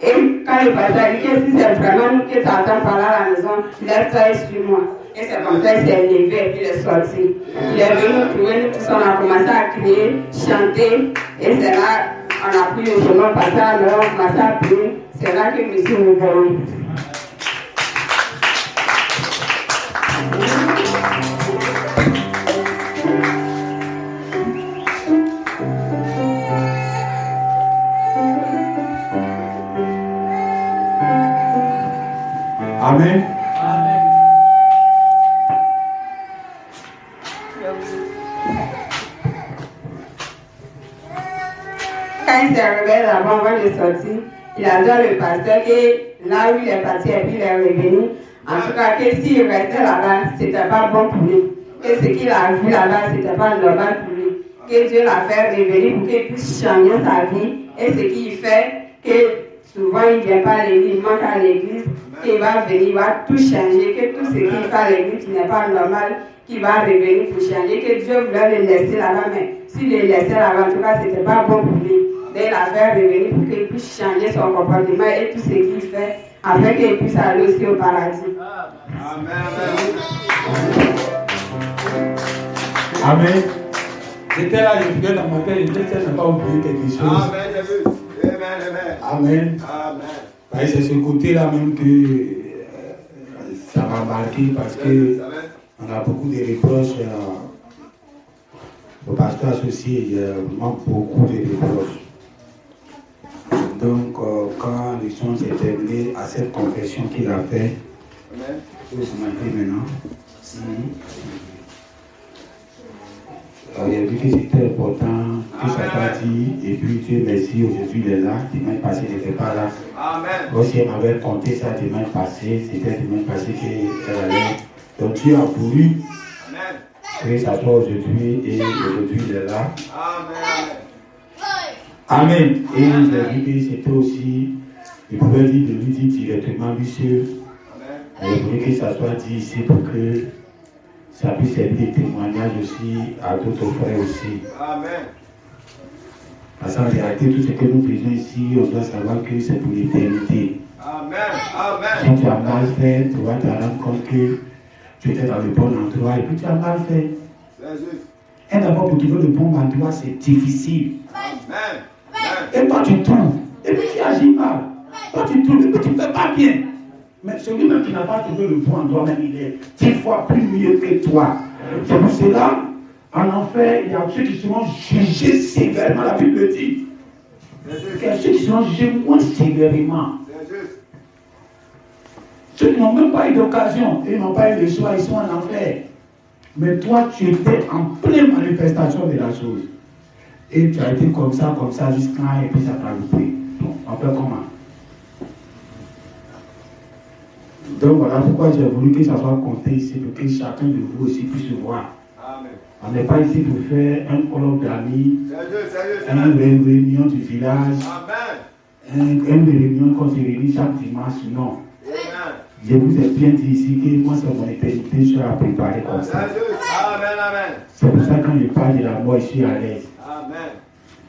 Et quand le pasteur a dit que si c'est vraiment nous qui t'attendons par là à la maison, laisse-toi et suis-moi. Et c'est comme ça qu'il s'est levé et puis il est sorti. Il est venu nous trouver, nous tous on a commencé à crier, chanter. Et c'est là, on a pris le chemin, passé à l'heure, on a commencé à prier. C'est là que je me suis réveillée. Amen. Quand il s'est réveillé là-bas, avant de sortir, il a dit au pasteur que là où il est parti et puis il est revenu, en tout cas que s'il restait là-bas, c'était pas bon pour lui. Que ce qu'il a vu là-bas, c'était pas normal pour lui. Que Dieu l'a fait revenir pour qu'il puisse changer sa vie. Et ce qu'il fait, que souvent il ne vient pas à l'église, il manque à l'église, qu'il va venir, il va tout changer, que tout ce qu'il fait à l'église qui n'est pas normal, qu'il va revenir pour changer, que Dieu voulait le laisser là-bas, mais s'il le laissait là-bas, en tout cas, ce n'était pas bon pour lui. Donc il a fait revenir pour qu'il puisse changer son comportement et tout ce qu'il fait, afin qu'il puisse aller aussi au paradis. Amen. Amen. J'étais là, je viens dans ma tête, je n'ai pas oublié quelque chose. Amen, j'ai vu. Amen. Amen. C'est ce côté-là même que ça m'a marqué parce que On a beaucoup de reproches. Le pasteur associé, il manque beaucoup de reproches. Donc, quand les choses s'est terminé à cette confession qu'il a fait, vous m'entendez maintenant. Il a vu que c'était important que ça soit dit, et puis Dieu merci, aujourd'hui il est là, dimanche passé il n'était pas là. Amen. Aussi elle m'avait compté ça dimanche passé, c'était dimanche passé qu'elle allait. Donc Dieu a voulu que ça soit aujourd'hui, et aujourd'hui il est là. Amen. Et il a vu que c'était aussi, il pouvait dire de lui dire directement, monsieur, il a voulu que ça soit dit ici pour que ça puisse servir de témoignage aussi à d'autres frères aussi. Amen. Parce qu'en réalité, tout ce que nous faisons ici, on doit savoir que c'est pour l'éternité. Amen. Amen. Si tu as mal fait, tu vas te rendre compte que tu étais dans le bon endroit et puis tu as mal fait. C'est juste. Et d'abord, pour trouver le bon endroit, c'est difficile. Amen. Et toi, tu trouves. Et puis tu agis mal. Toi, tu trouves. Et puis tu ne fais pas bien. Mais celui-même qui n'a pas trouvé le bon endroit, même il est 10 fois plus mieux que toi. C'est pour cela, en enfer, il y a ceux qui seront jugés sévèrement, la Bible dit. Il y a ceux qui seront jugés moins sévèrement. Ceux qui n'ont même pas eu d'occasion, ils n'ont pas eu le choix, ils sont en enfer. Mais toi, tu étais en pleine manifestation de la chose. Et tu as été comme ça, jusqu'à, et puis ça t'a loupé. Donc, on fait comment? Donc voilà pourquoi j'ai voulu que ça soit compté ici, pour que chacun de vous aussi puisse voir. Amen. On n'est pas ici pour faire un colloque d'amis, une réunion du village, une réunion qu'on se réunit chaque dimanche, non. Amen. Je vous ai bien dit ici que moi, c'est mon éternité, je suis à préparer comme ça. Amen. C'est pour ça que quand je parle de la mort, je suis à l'aise. Amen.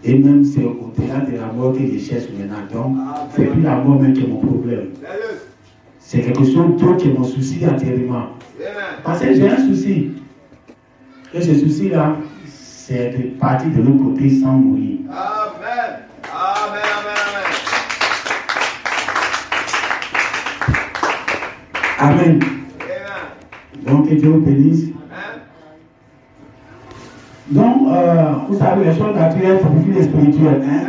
Et même c'est au-delà de la mort que je cherche maintenant. Donc, c'est plus la mort même qui est mon problème. C'est quelque chose d'autre qui est mon souci intérieurement. Parce que j'ai un souci. Et ce souci-là, c'est de partir de l'autre côté sans mourir. Amen. Amen. Amen. Donc, que Dieu vous bénisse. Donc, vous savez, les choses naturelles sont plus spirituelles. Hein?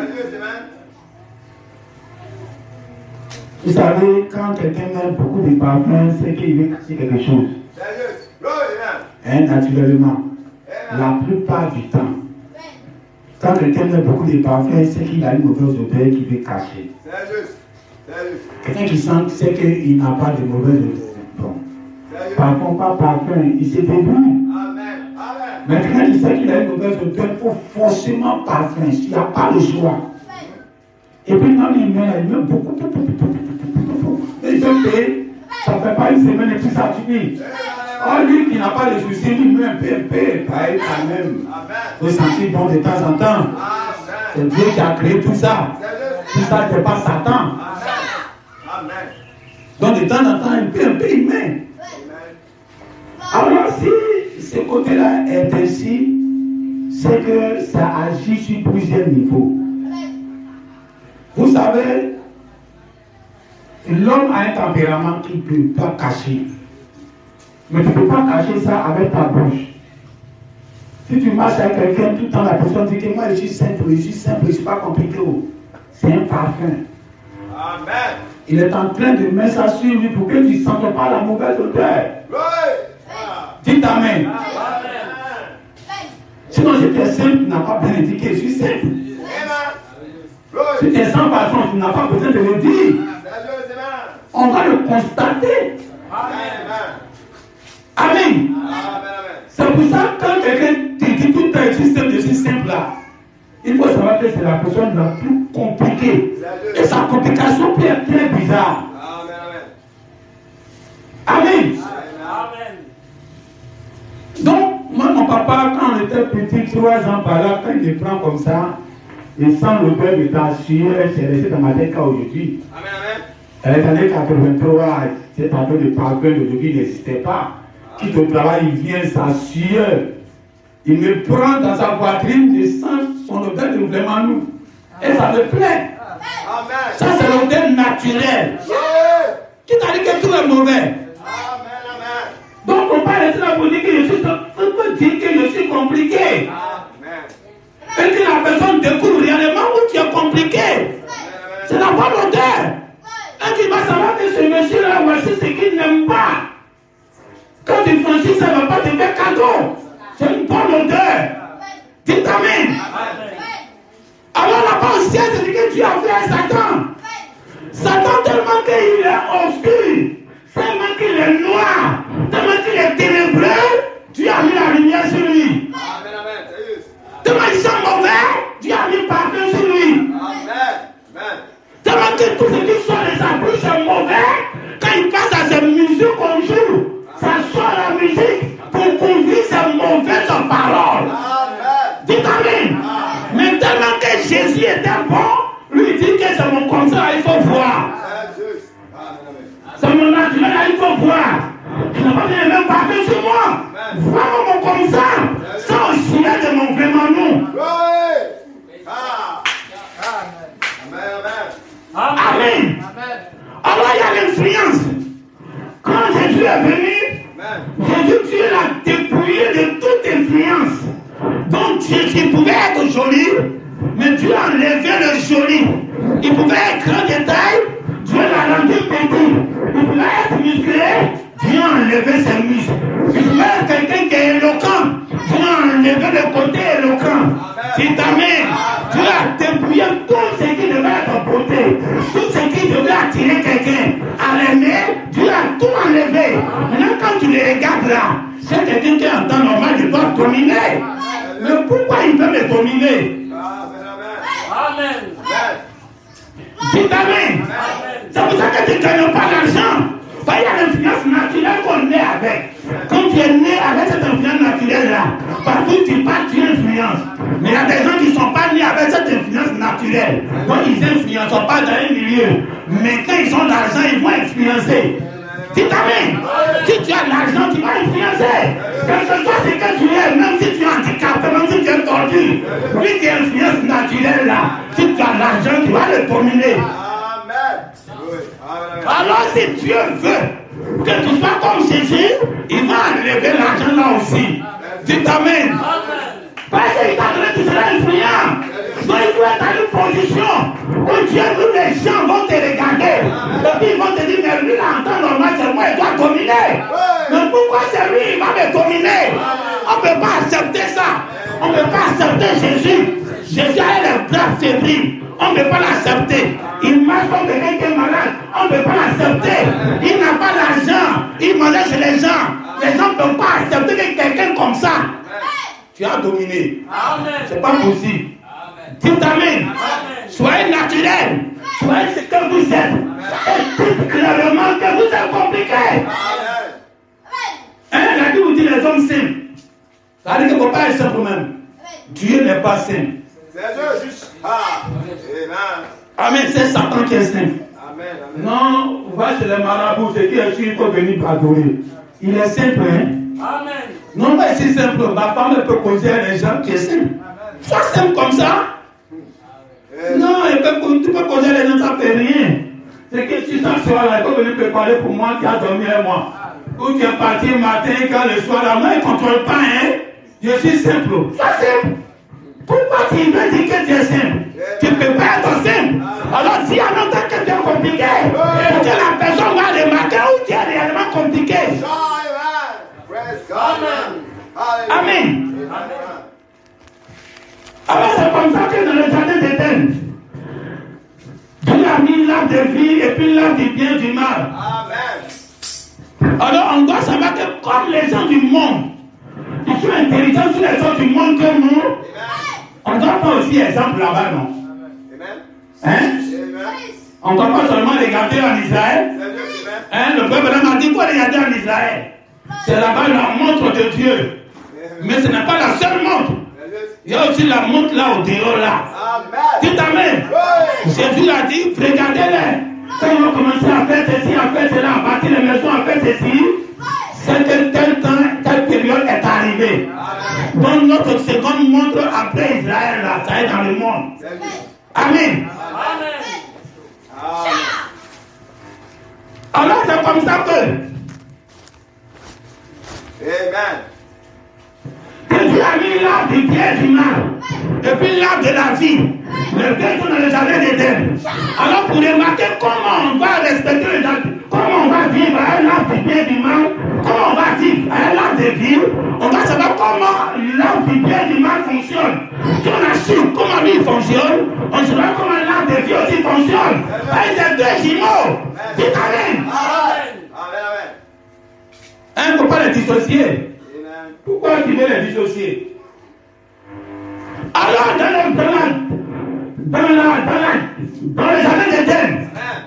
Vous savez, quand quelqu'un met beaucoup de parfum, c'est qu'il veut cacher quelque chose. Hein, naturellement. La plupart du temps. Quand quelqu'un met beaucoup de parfum, c'est qu'il a une mauvaise odeur qu'il veut cacher. Quelqu'un qui sent, c'est qu'il n'a pas de mauvaise odeur. Bon. Par contre, pas parfum, il s'est débrouillé. Mais quelqu'un qui sait qu'il a une mauvaise odeur, il faut forcément parfum. Il n'y a pas le choix. Et puis quand il met beaucoup. Et je paye, ça ne fait pas une semaine et puis ça finit. Oh, lui qui n'a pas de soucis, il met un peu, pareil quand même. Vous sentir bon de temps en temps. C'est Dieu qui a créé tout ça. Tout ça, c'est pas Satan. Donc de temps en temps, un peu, il met. Alors si ce côté-là est ainsi, c'est que ça agit sur plusieurs niveaux. Vous savez, l'homme a un tempérament qu'il ne peut pas cacher. Mais tu ne peux pas cacher ça avec ta bouche. Si tu marches avec quelqu'un, tout le temps la personne dit que moi je suis simple, je ne suis pas compliqué. C'est un parfum. Amen. Il est en train de mettre ça sur lui pour que tu ne sentes pas la mauvaise odeur. Dites Amen. Sinon j'étais simple, tu n'as pas bien indiqué, je suis simple. Si tu es sans parfum, tu n'as pas besoin de le dire. On va le constater. Amen. C'est pour ça que quand quelqu'un te dit tout le temps, je suis simple là, il faut savoir que c'est la personne la plus compliquée. Et sa complication peut être très bizarre. Amen. Donc, moi, mon papa, quand on était petit, 3 ans par là, quand il le prend comme ça, il sent l'odeur de ta sueur, c'est resté dans ma tête aujourd'hui. Dans les années 83, cette affaire de parfum d'aujourd'hui n'existait pas. Qui au travail, il vient, sa sueur. Il me prend dans sa poitrine, je sens son odeur de vraiment nous. Et ça me plaît. Ça, c'est l'odeur naturelle. Qui t'a dit que tout est mauvais? Donc, on ne peut pas rester là pour dire compliqué. Amen. Et que la personne découvre réellement où tu es compliqué. C'est la bonne odeur. Et tu vas savoir que ce monsieur-là, voici ce qu'il n'aime pas. Quand tu franchis, ça ne va pas te faire cadeau. C'est une bonne odeur. Dites amen. Alors là-bas au ciel, c'est ce que Dieu a fait à Satan. Satan, tellement qu'il est obscur, tellement qu'il est noir, tellement qu'il est ténébreux, Dieu a mis la lumière sur lui. Amen, amen. Tellement qu'ils sont mauvais, Dieu a mis le parfum sur lui. Amen. Tellement que tout ce qui sort de sa bouche est mauvais, quand il passe à ses musiques qu'on joue, ça sort la musique pour couvrir ses mauvaises paroles. Dites amen. Mais tellement que Jésus était bon, lui dit que c'est mon concert, il faut voir. C'est mon naturel, il faut voir. Tu n'as pas bien même parfum sur moi. Vois mon concert, sans au ciel de mon vraiment nom. Amen. Alors il y a l'influence. Quand Jésus est venu, Jésus Dieu l'a dépouillé de toute influence. Donc il pouvait être joli, mais Dieu a enlevé le joli. Il pouvait être grand de taille, Dieu l'a rendu petit. Il pouvait être musclé, Dieu a enlevé ses muscles. Il pouvait être quelqu'un qui est éloquent, Dieu a enlevé le côté éloquent. Dites amen. Dieu a dépouillé tout ce qui devait être beauté, tout ce qui devait attirer quelqu'un. À l'aimer, Dieu a tout enlevé. Maintenant, quand tu les regardes là, c'est quelqu'un qui est en temps normal, il doit dominer. Mais pourquoi il veut me dominer? Amen. Dites amen. C'est pour ça que tu ne gagnes pas l'argent. Il y a l'influence naturelle qu'on est avec. Quand tu es né avec cette influence naturelle-là, partout tu pars, tu influences. Mais il y a des gens qui ne sont pas nés avec cette influence naturelle. Donc ils n'influencent pas dans un milieu. Mais quand ils ont de l'argent, ils vont influencer. Dites amen. Si tu as de l'argent, tu vas influencer. Quel que soit ce que tu es, même si tu es handicapé, même si tu es tordu, lui qui est influence naturelle là, si tu as de l'argent, tu vas le dominer. Alors si Dieu veut que tu sois comme Jésus, il va enlever l'argent là aussi. Dites amen. Parce qu'il t'a donné, tu seras influent. Donc il faut être dans une position où Dieu, où les gens vont te regarder. Et puis ils vont te dire, mais lui là en temps normal, c'est moi, il doit dominer. Mais pourquoi c'est lui, il va me dominer? On ne peut pas accepter ça. On ne peut pas accepter Jésus. Jésus a les bras fébriles. On ne peut pas l'accepter. Il marche comme quelqu'un qui est malade. On ne peut pas l'accepter. Il n'a pas d'argent. Il mange chez les gens. Les gens ne peuvent pas accepter que quelqu'un comme ça. Tu as dominé. C'est pas possible. Dites amen. Soyez naturel. Soyez ce que vous êtes. Et dites clairement que vous êtes compliqué. Il a dit vous dites les hommes simples. Ça veut dire que votre papa est simple même. Dieu n'est pas simple. C'est juste. Amen. C'est Satan qui est simple. Amen. Non, va chez les marabouts, c'est qui est sûr, il faut venir adorer. Il est simple, hein? Amen. Non, pas si simple. Ma femme peut causer à les gens qui est simple. Sois simple comme ça. Non, tu peux causer à les gens, ça ne fait rien. C'est que si ça soir là, il faut venir préparer pour moi qui a dormi avec moi. Ou tu es parti le matin, quand le soir là, moi je ne contrôle pas, hein? Je suis simple. Sois simple. Pourquoi tu veux dire que tu es simple? Tu ne peux pas être simple. Alors si en même temps que tu es compliqué, que la personne va remarquer où tu es réellement compliqué. Amen. Alors c'est comme ça que dans le jardin d'Éden, Dieu a mis l'arbre de vie et puis l'arbre du bien et du mal. Alors on doit savoir que comme les gens du monde, ils sont intelligents sur les gens du monde que nous, on ne doit pas aussi exemple là-bas, non? Hein? On ne doit pas seulement regarder en Israël. Hein? Le peuple m'a dit quoi regarder en Israël? C'est là-bas la montre de Dieu. Mais ce n'est pas la seule montre. Il y a aussi la montre là au dehors là. Dites amen. Jésus a dit, regardez-les. Quand ils vont commencer à faire ceci, à faire cela, à bâtir les maisons, à faire ceci, c'est que tel temps, telle période est arrivée. Donc notre seconde montre après Israël là, ça est dans le monde. Amen. Alors c'est comme ça que Dieu a a mis l'arbre du bien et du mal. Et puis l'arbre de la vie. Le bien sont dans le jardin d'Éden. Alors pour remarquer comment on va respecter le jardin, comment on va vivre à l'arbre du bien et du mal, comment on va vivre à l'arbre de vie, on va savoir comment l'arbre du bien et du mal fonctionne. Si on a su comment lui fonctionne, on saura comment l'arbre de vie aussi fonctionne. Avec ces deux jumeaux. Dites Amen. Il ne faut pas les dissocier. Pourquoi tu veux les dissocier? Alors, dans le jardin d'Éden,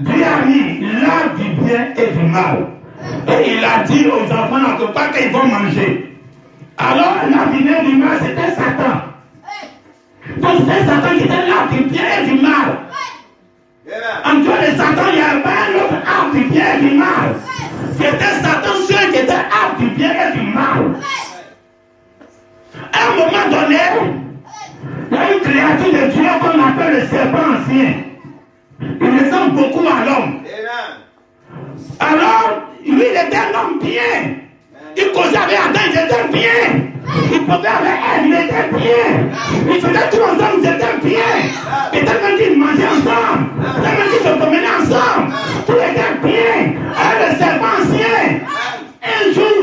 Dieu a mis l'arbre du bien et du mal. Et il a dit aux enfants en tout cas qu'ils vont manger. Alors, l'arbre du bien et du mal, c'était Satan. Donc, c'était Satan qui était l'arbre du bien et du mal. En dehors de Satan, il n'y avait pas un autre arbre du bien et du mal. C'était Satan seul qui était arbre du bien et du mal. À un moment donné, il y a une créature de Dieu qu'on appelle le serpent ancien. Il ressemble beaucoup à l'homme. Alors, lui, il était un homme bien. Il causait avec Adam, il était bien. Il pouvait avec elle, il était bien. Il faisait tout ensemble, ils étaient bien. Et tellement qu'ils mangeaient ensemble, tellement qu'ils se promenaient ensemble, tout était bien. Alors, le serpent ancien, un jour,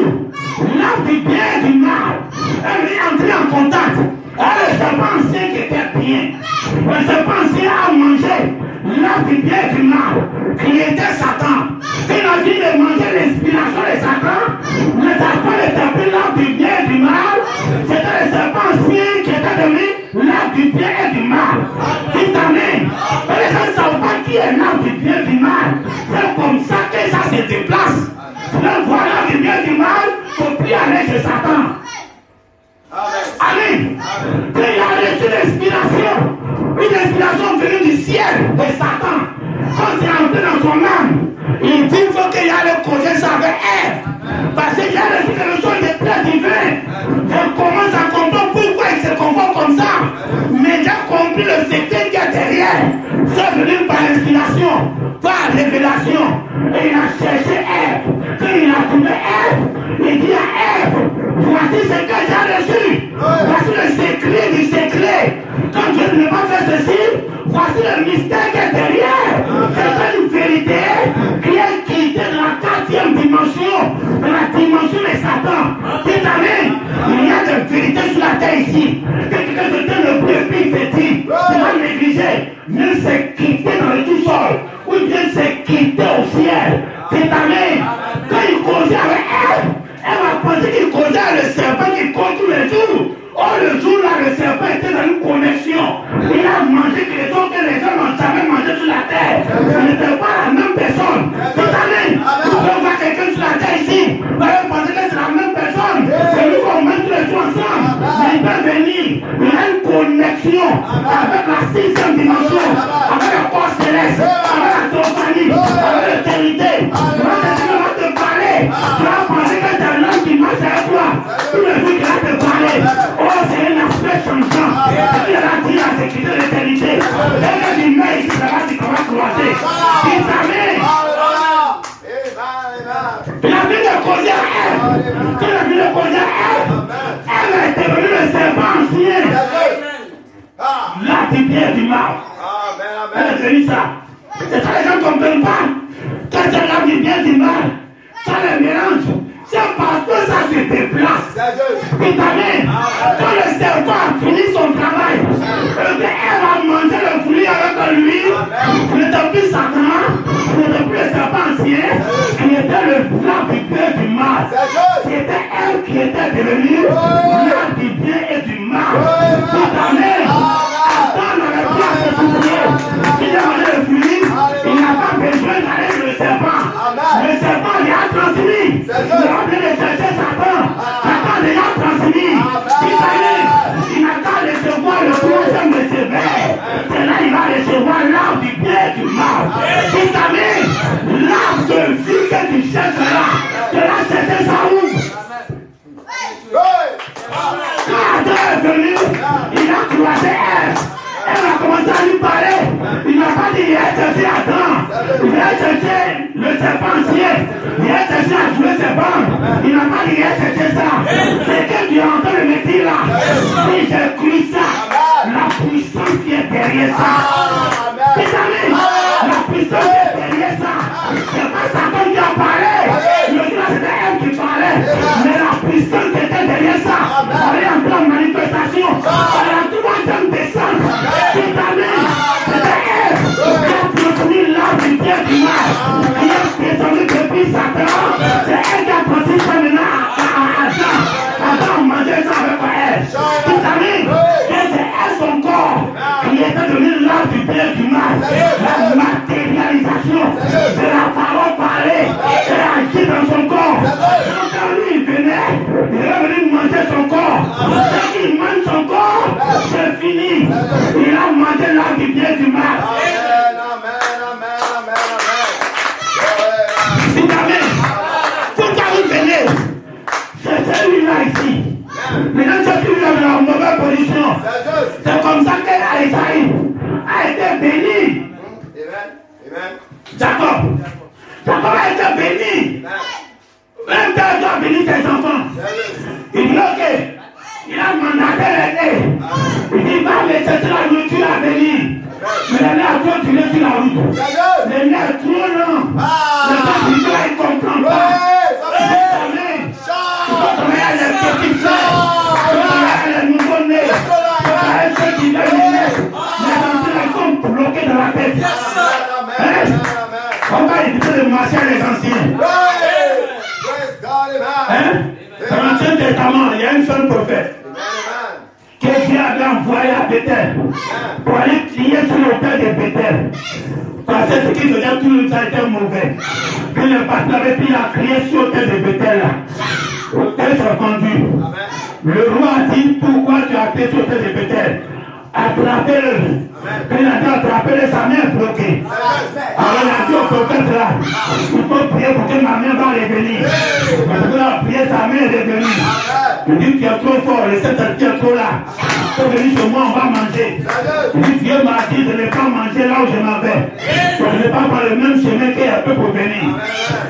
l'arbre du bien et du mal, elle est entrée en contact. Alors, le serpent ancien qui était bien, le serpent ancien a mangé l'arbre du bien et du mal, qui était Satan. Quand il a dit de manger l'inspiration de Satan, le serpent était appelé l'arbre du bien et du mal. C'était le serpent ancien qui était devenu l'arbre du bien et du mal. Dites Amen. Mais les gens ne savent pas qui est l'arbre du bien et du mal. C'est comme ça que ça se déplace. Donc voilà du bien et du mal, il ne faut plus aller chez Satan. Amen. Quand il a reçu l'inspiration, une inspiration venue du ciel de Satan, quand il est entré dans son âme, il dit qu'il faut qu'il aille causer ça avec Ève. Parce qu'il a reçu quelque chose de très divin. Je commence à comprendre pourquoi il se comporte comme ça. Mais j'ai compris le secret qui est derrière. C'est venu par inspiration, par révélation. Et il a cherché Ève. Quand il a trouvé Ève, il dit à Ève, voici ce que j'ai reçu. Voici le secret du secret. Quand Dieu ne m'a pas fait ceci, voici le mystère qui est derrière. C'est une vérité qui est quittée de la 4e dimension, de la dimension de Satan. Dites Amen. Il y a des vérités sur la terre ici. Quelqu'un de Dieu le préfet petit, c'est pas négligé. Mieux c'est quitté dans le tout-sol, ou bien c'est quitté au ciel. Dites Amen. Quand il causait avec Ève, elle va penser qu'il causait avec le serpent qui compte tous les jours. Oh, le jour-là, le serpent était dans une connexion. Il a mangé quelque chose que les gens n'ont jamais mangé sur la terre. Ce n'était pas la même personne. Tout à l'heure, vous pouvez voir quelqu'un sur la terre ici. Vous allez penser que c'est la même personne. C'est lui qu'on met tous les jours ensemble. Mais il peut venir. Il a une connexion avec la 6e dimension, avec le corps céleste, avec la théophanie, avec l'éternité. Quand quelqu'un va te parler, tu vas penser que c'est l'homme qui marche avec toi. Tous les jours qu'il va te parler. Oh, c'est un aspect changeant. Il a dit la sécurité de l'éternité. Dès que tu mets ici, ça va croiser. Il s'amène. Il a vu de causer à Ève. Quand il a vu de causer à Ève, elle a été venue le serpent ancien. Là, du bien et du mal. Elle est venue ça. C'est ça, les gens ne comprennent pas. Quand c'est là du bien et du mal, ça les mélange. C'est parce que ça se déplace. Dites Amen. Quand le serpent a fini son travail, elle a mangé le fruit avec lui. Il n'était plus Satan, il n'était plus le serpent ancien, il était le blanc du bien et du mal. C'était elle qui était devenue blanc du bien et du mal. Dites Amen. Adam n'avait plus à se soucier. Il a mangé le fruit, il n'a pas besoin d'aller sur le serpent. Le serpent lui a transmis. Il a bien de chercher Satan. Satan lui a transmis. Il n'a qu'à recevoir le troisième de ses vers. C'est là il va recevoir l'arbre du bien et du mal. Dites Amen. L'arbre de vie que tu cherches là, tu l'as cherché ça où? Quand Adam est venu, il a croisé Ève. Elle a commencé à lui parler. Il n'a pas dit il a cherché Adam. Il a cherché le serpent ancien. Il a cherché à jouer ses bandes. Il n'a pas dit c'était ça. C'est que tu es en train de me dire là. Si j'ai cru ça, la puissance qui est derrière ça. La puissance qui est derrière ça. C'est pas Satan qui a parlé. Le gars c'était elle qui parlait. Mais la puissance qui était derrière ça. Elle est en train de manifestation. Elle a tout en train de descendre. C'était elle qui a produit l'arbre du bien du mal. Qui a descendu depuis Satan. C'est elle qui a produit ça maintenant à Adam. Adam mangeait ça avec elle. Vous savez, c'est elle son corps qui était devenu l'arbre du bien du mal. La matérialisation de la parole parlée et agit dans son corps. Quand lui il venait, il est venu manger son corps. Dès qu'il mange son corps, c'est fini. Il a mangé l'arbre du bien du mal. Pourquoi vous venez? C'est celui-là ici. Maintenant, c'est celui-là dans la mauvaise position. C'est comme ça qu'Aïsaïe a été béni. Jacob a été béni. Même quand Dieu a béni ses enfants, il dit ok, il a mandaté les nez. Il dit va me chercher la nourriture à bénir. Mais les nez a continué sur la route. Les nez est trop long. Le temps du Dieu, il ne comprend pas. Il faut travailler les petits frères. Il faut travailler les nouveaux-nés. Il faut travailler ceux qui viennent les nez. Les anciens, ils sont bloqués dans la tête. On va éviter de marcher les anciens. Dans l'Ancien Testament, il y a une seule prophète que Dieu avait envoyé à Bethel pour aller crier sur l'autel de Bethel. Parce que ce qu'il faisait tout le temps était mauvais. Puis le pasteur avait pris la crier sur l'autel de Bethel là. L'autel s'est rendu. Le roi a dit pourquoi tu as crié sur l'autel de Bethel? Attrapez-le. Quand il a dit attrapez-le, sa main est bloquée. Alors il a dit au prophète là, il faut prier pour que ma main va revenir. Parce qu'il a prié, sa main est revenue. Il dit tu es trop fort, le Saint-Esprit est trop là. Il faut venir chez moi, on va manger. Il dit Dieu m'a dit de ne pas manger là où je m'en vais. Donc je ne vais pas prendre le même chemin qu'il y a peu pour venir.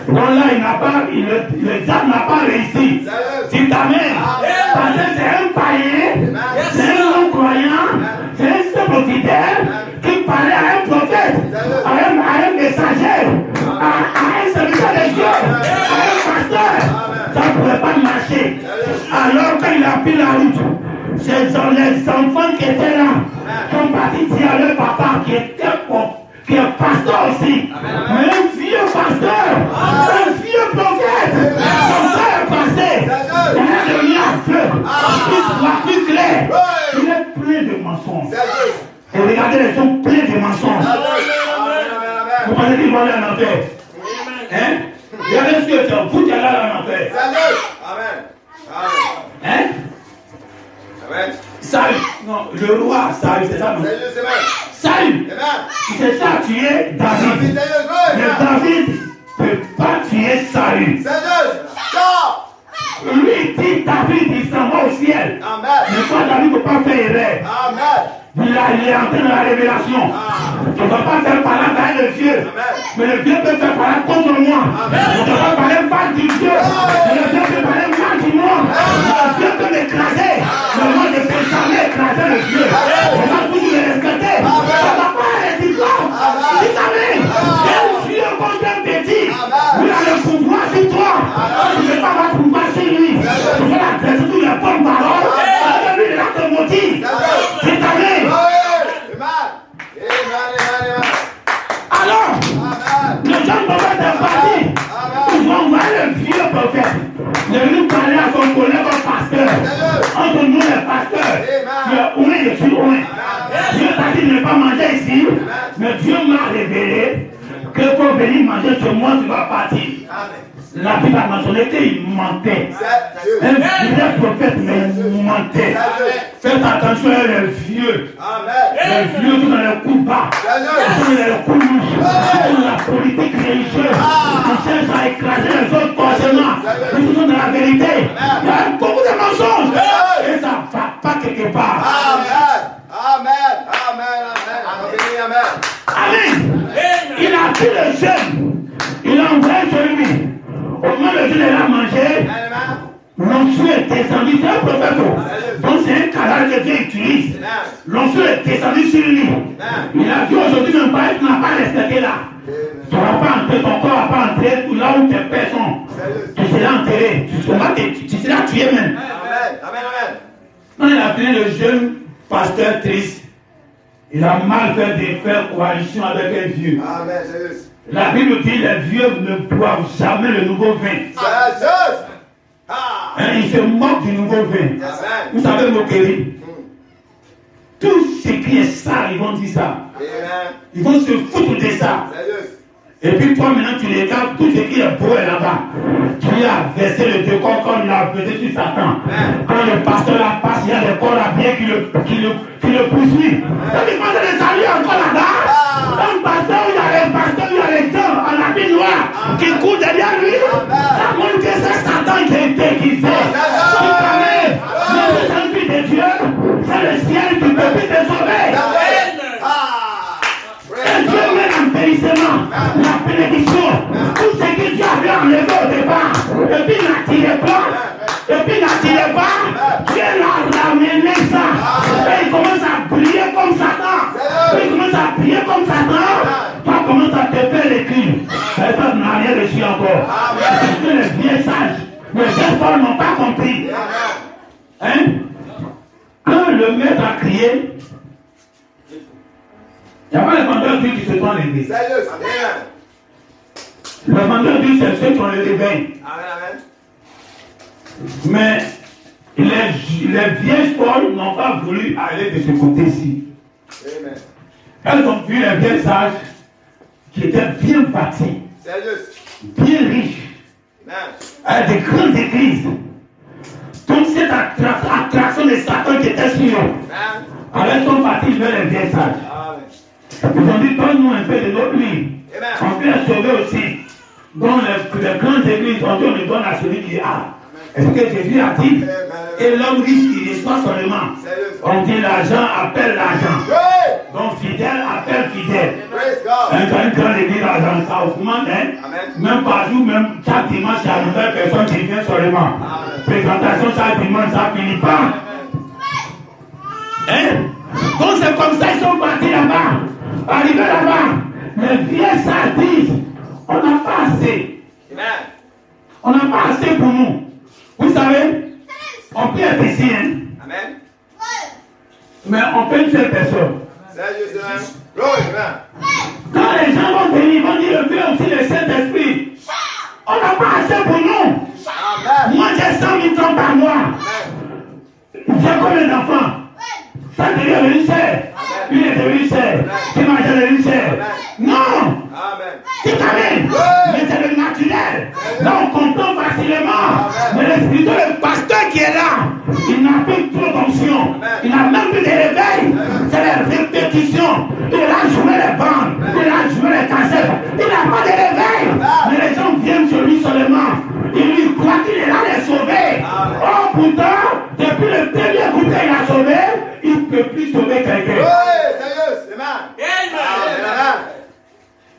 Donc là, il n'a pas, le diable n'a pas réussi. C'est ta main. Parce que c'est un païen, c'est un non-croyant, c'est un simple fidèle qui parlait à un prophète, à un messager, à un serviteur de Dieu, à un pasteur. Ça ne pouvait pas marcher. Alors quand il a pris la route, les enfants qui étaient là sont partis dire à leur papa qui est pasteur aussi. Mais un vieux pasteur, un vieux prophète, son frère est passé. Il est devenu à feu. Il soit plus clair. Il est plein de mensonges. Et regardez, ils sont pleins de mensonges. Vous pensez qu'ils vont aller en enfer? Hein? Regardez ce que c'est. Vous qui allez en enfer. Hein? Saül. Non, le roi Saül, c'est ça, non? Saül. Il s'est ça tuer David. Mais David ne peut pas tuer Saül. Lui dit David, il s'en va au ciel. Mais toi, David ne peut pas faire erreur. Il est entré dans la révélation. Tu ne vas pas faire parler avec le vieux. Mais le vieux peut faire parler contre moi. Je ne peux pas parler mal du vieux. Mais le vieux peut parler mal du monde. Le vieux peut m'écraser. Mais moi, je ne peux jamais écraser le vieux. Je vais toujours le respecter. Ça ne va pas être différent. Tu savais, un vieux contre un petit. Lui a le pouvoir sur toi. Tu ne peux pas avoir le pouvoir sur lui. Tu peux l'adresser toutes les bonnes paroles. Lui, il a te motive. Tu savais. Alors, les gens peuvent être partis. Ils vont voir le vieux prophète. De lui parler à son collègue pasteur. Entre nous les pasteurs. Je suis loin. Dieu t'a dit de ne pas manger ici. Mais Dieu m'a révélé que pour venir manger chez moi, tu vas partir. La Bible a mentionné qu'il mentait. Un vrai prophète, mais il mentait. Faites attention à les vieux. Les vieux sont dans les coups bas. Ils sont dans les coups louches. Ils sont dans la politique religieuse. Ils cherchent à écraser les autres forcément. Ils sont dans la vérité. Il y a beaucoup de mensonges. Et ça ne va pas quelque part. Amen. Il a pris le jeune. Il a envoyé sur lui. Au moment où il a mangé, l'onction est descendue. C'est un prophète. Donc c'est un canal que Dieu utilise. L'onction est descendue sur lui. Il a dit aujourd'hui, même pas, tu n'as pas respecté là. Tu ne vas pas entrer, ton corps ne va pas entrer là où tes pères sont. Tu seras enterré. Tu seras tué même. Quand il a fini le jeune pasteur triste, il a mal fait de faire coalition avec un vieux. La Bible dit les vieux ne boivent jamais le nouveau vin. Ils se moquent du nouveau vin. Vous savez moquerie. Tout ce qui est sale, ils vont dire ça. Ils vont se foutre de ça. Et puis toi maintenant tu regardes tout ce qui est beau est là-bas. Tu as versé le décor comme il a versé sur Satan. Quand le pasteur la passe, il y a des corps à bien qui le poursuivent. Donc il pense de saluer encore là-bas. Un pasteur, il y a les pasteurs, il y a les gens en habit noir qui courent derrière lui. Ça montre que c'est Satan qui est déguisé. Mais c'est un but de Dieu. C'est le ciel qui peut plus te sauver. Et Dieu met l'embellissement, la bénédiction, tout ce que Dieu avait enlevé au départ, et puis n'attirait pas, Dieu l'a ramené ça, et il commence à briller comme Satan, il commence à briller comme Satan, toi commence à te faire les crimes, personne n'a rien reçu encore, parce que les vieux sages, les jeunes folles n'ont pas compris, hein? Quand le maître a crié, il n'y a pas les vendeurs d'huile qui se sont levés. Le vendeur d'huile, c'est ceux qui ont le réveil. Mais les vieilles folles n'ont pas voulu aller de ce côté-ci. Elles ont vu les vieilles sages qui étaient bien bâtis, bien riches, avec des grandes églises. Donc cette attraction de Satan qui était sur eux, alors elles sont parties vers les vieilles sages. Ils ont dit, donne-nous un peu de notre huile. On peut la sauver aussi. Dans les grandes églises, on nous donne à celui qui a. Est-ce que Jésus a dit? Et l'homme riche qui reçoit seulement. On dit l'argent appelle l'argent. Donc fidèle appelle fidèle. Une grande église, l'argent, ça augmente. Même par jour, même chaque dimanche, il y a une nouvelle personne qui vient seulement. Présentation chaque dimanche, ça finit pas. Donc c'est comme ça, ils sont partis là-bas. Arrivé là-bas, les vieilles sages disent, on n'a pas assez. On n'a pas assez pour nous. Vous savez, on peut être ici, mais on peut une seule personne. Quand les gens vont venir, ils vont dire, le Dieu aussi le Saint-Esprit. On n'a pas assez pour nous. Moi, j'ai 100 000 francs par mois. J'ai combien d'enfants? Ça devient devenu cher. Lui est devenu cher. Tu manges devenu cher. Non! Tu t'amènes. Mais c'est le naturel. Là, on comprend facilement. Mais le spirituel, le pasteur qui est là, il n'a plus trop d'onction. Il n'a même plus de réveil. C'est les répétitions. Il a joué les bandes. Il a joué les cassettes. Il n'a pas de réveil. Mais les gens viennent sur lui seulement. Il lui croit qu'il est là les sauver. Oh, pourtant, depuis le premier coup qu'il a sauvé, il ne peut plus sauver quelqu'un. Oui, sérieux, c'est mal.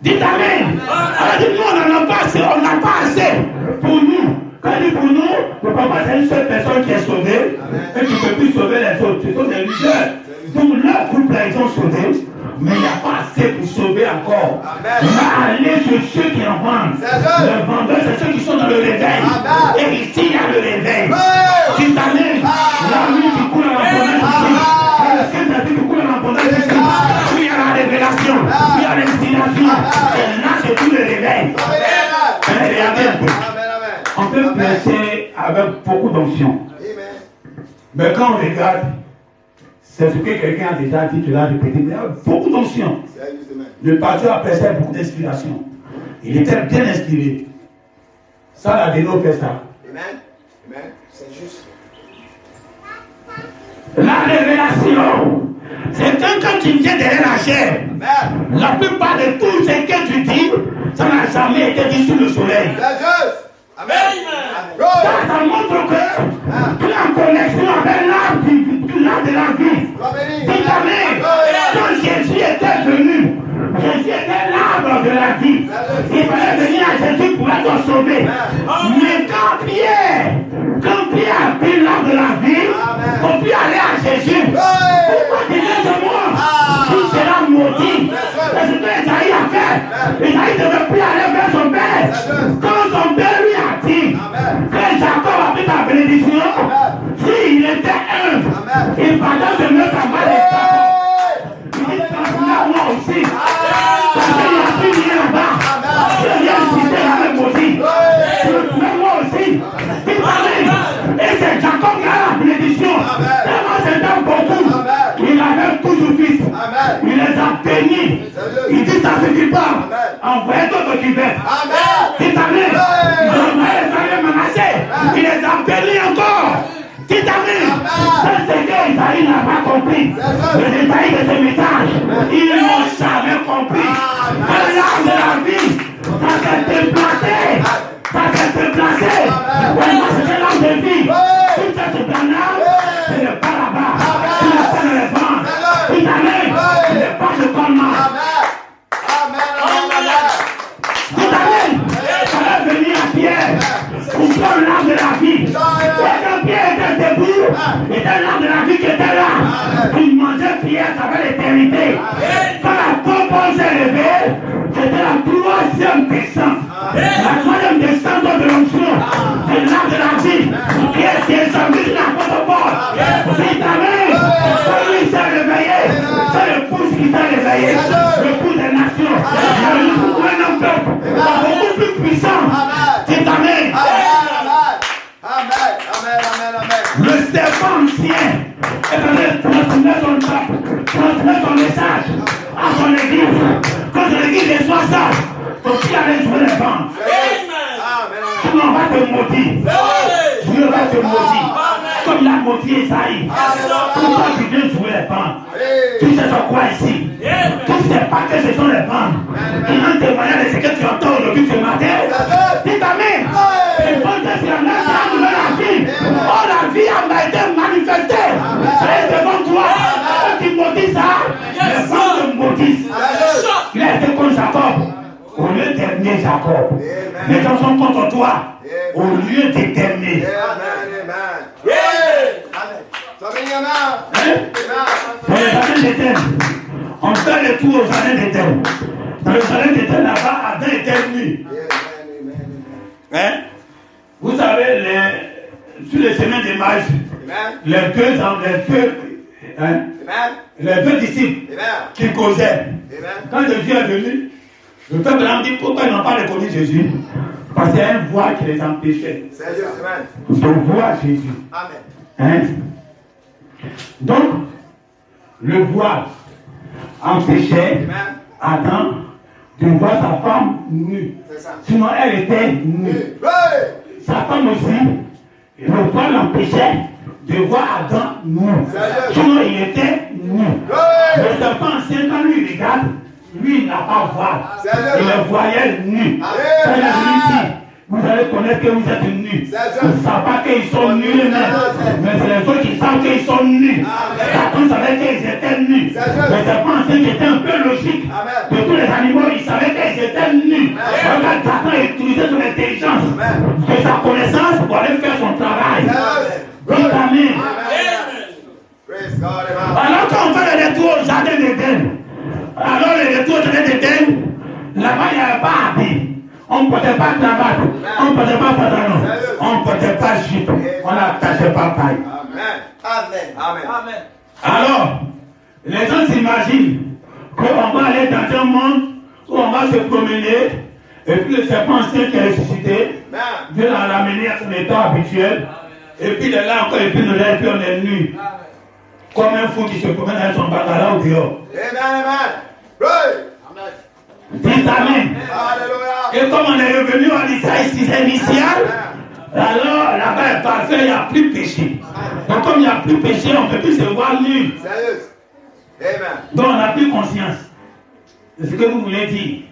Dites Amen. Alors dites, nous, on n'en a pas assez. On n'a pas assez pour nous. Quand il dit pour nous, le papa, c'est une seule personne qui est sauvée et qui ne peut plus sauver les autres. Ce sont des leaders. Donc, leur couple, là, ils sont sauvés. Mais il n'y a pas assez pour sauver encore. Allez sur ceux qui en vendent. Les vendeurs, c'est ceux qui sont dans le réveil. Et ici, il y a le réveil. Dites Amen. La nuit qui coule à l'abondance ici. Le Saint-Esprit qui coule à l'abondance ici. Il y a la révélation. Il y a l'inspiration. Et là, c'est tout le réveil. Regardez un peu. On peut prêcher avec beaucoup d'onction. Mais quand on regarde, c'est ce que quelqu'un a déjà dit, tu l'as répété, mais il y a beaucoup d'onction. Le pasteur a prêché beaucoup d'inspiration. Il était bien inspiré. Ça, la déno fait ça. Amen. C'est juste. La révélation, c'est quand tu viens derrière la chair. La plupart de tout ce que tu dis, ça n'a jamais été dit sous le soleil. C'est juste. Amen. Ça montre que tu es en connexion avec l'arbre de la vie. Dites Amen. Quand Jésus était venu, Jésus était l'arbre de la vie. Il fallait venir à Jésus pour être encore sauvé. Mais quand Pierre a pris l'arbre de la vie, pour plus aller à Jésus, pourquoi dire de moi qui sera maudit? C'est ce que Esaïe a fait. Esaïe ne veut plus aller vers son père. Quand son père lui a dit que Jacob a pris ta bénédiction, s'il était humble, il fallait se mettre en bas des Jacob. Il dit, moi aussi. Parce qu'il n'y a plus rien là-bas. Je viens citer la même maudit. Mais moi aussi. Et c'est Jacob qui a la bénédiction. Tellement c'était beaucoup. Il avait toujours fils. Il les a bénis. Il dit, ça ne suffit pas. Envoyez d'autres qui veulent. Dites amen. Il les a bénis encore. Dites amen. C'est ce que Isaïe n'a pas compris. Les détails de ce message, ils n'ont jamais compris. Que l'âme de la vie, ça s'est déplacé. Ça s'est déplacé. Vraiment, c'est l'âme de vie. Tout ce plan-là, ce n'est pas là-bas. Ce n'est pas dans les bancs. Dites amen. Ce n'est pas le commandement. Dites amen. Ça va venir à Pierre pour prendre l'âme de la vie. Et quand Pierre était debout, c'était l'âme de la vie qui était là. Il mangeait Pierre, ça fait l'éternité. Quand la pompe s'est levée, c'était la troisième descente. La troisième descente de l'onction. C'est l'âme de la vie qui est descendue sur la porte. Dites amen. Celui qui s'est réveillé, c'est le pouce qui s'est réveillé. Le pouce des nations. Un homme peuple beaucoup plus puissant. Dites amen. Le serpent ancien transmet son message à son église. Quand l'église reçoit ça, faut qu'il allait jouer les bancs. Sinon on va te maudire. Dieu va te maudire. Comme il a maudit Esaïe. Pourquoi tu viens jouer les bancs? Tu sais sur quoi ici? Tu ne sais pas que ce sont les bancs. Ils ont témoigné de ce que tu entends aujourd'hui ce matin. Dites amen. C'est bon que c'est la vie. Oh, la vie a été manifestée. C'est devant toi. Quand tu maudis ça, les bancs te maudissent. Il a été contre Jacob. Au lieu d'aimer Jacob, les gens sont contre toi. Au lieu de t'aimer. Pour les années d'éternel, on fait le tour aux années d'éternel. Dans les années d'éternel, là-bas, Adam était nu. Vous savez, sur les chemins des mages, les deux disciples qui causaient. Quand Jésus est venu, le peuple a dit pourquoi ils n'ont pas reconnu Jésus? Parce qu'il y a un voile qui les empêchait de voir Jésus. Donc, le voile empêchait Adam de voir sa femme nue. Sinon, elle était nue. Sa femme aussi, le voile l'empêchait de voir Adam nu. Sinon, il était nu. Le serpent ancien, quand lui regarde, lui, il n'a pas voile. Il le voyait nu. Quand il a dit, vous allez connaître que vous êtes nus. Vous ne savez pas qu'ils sont nus eux-mêmes. Mais c'est les autres qui savent qu'ils sont nus. Satan savait qu'ils étaient nus. Le serpent ancien qui était un peu logique. De tous les animaux, il savait qu'ils étaient nus. Regarde, Satan utilisait son intelligence et sa connaissance pour aller faire son travail. Amen. Alors quand on fait le retour au jardin d'Éden, alors le retour au jardin d'Éden, là-bas il n'y avait pas habit. On ne portait pas cravate, on ne portait pas pantalon, on ne portait pas jupe, on n'attachait pas paille. Amen. Alors, les gens s'imaginent qu'on va aller dans un monde où on va se promener, et puis le serpent ancien qui est ressuscité, Dieu l'a ramené à son état habituel, et puis il est là encore, et puis nous là, et puis on est nu. Comme un fou qui se promène avec son bacala au dehors. Dites amen. Et comme on est revenu à l'Israël initial, alors là-bas est parfait, il n'y a plus péché. Donc comme il n'y a plus péché, on ne peut plus se voir nu. Donc on n'a plus conscience de ce que vous voulez dire.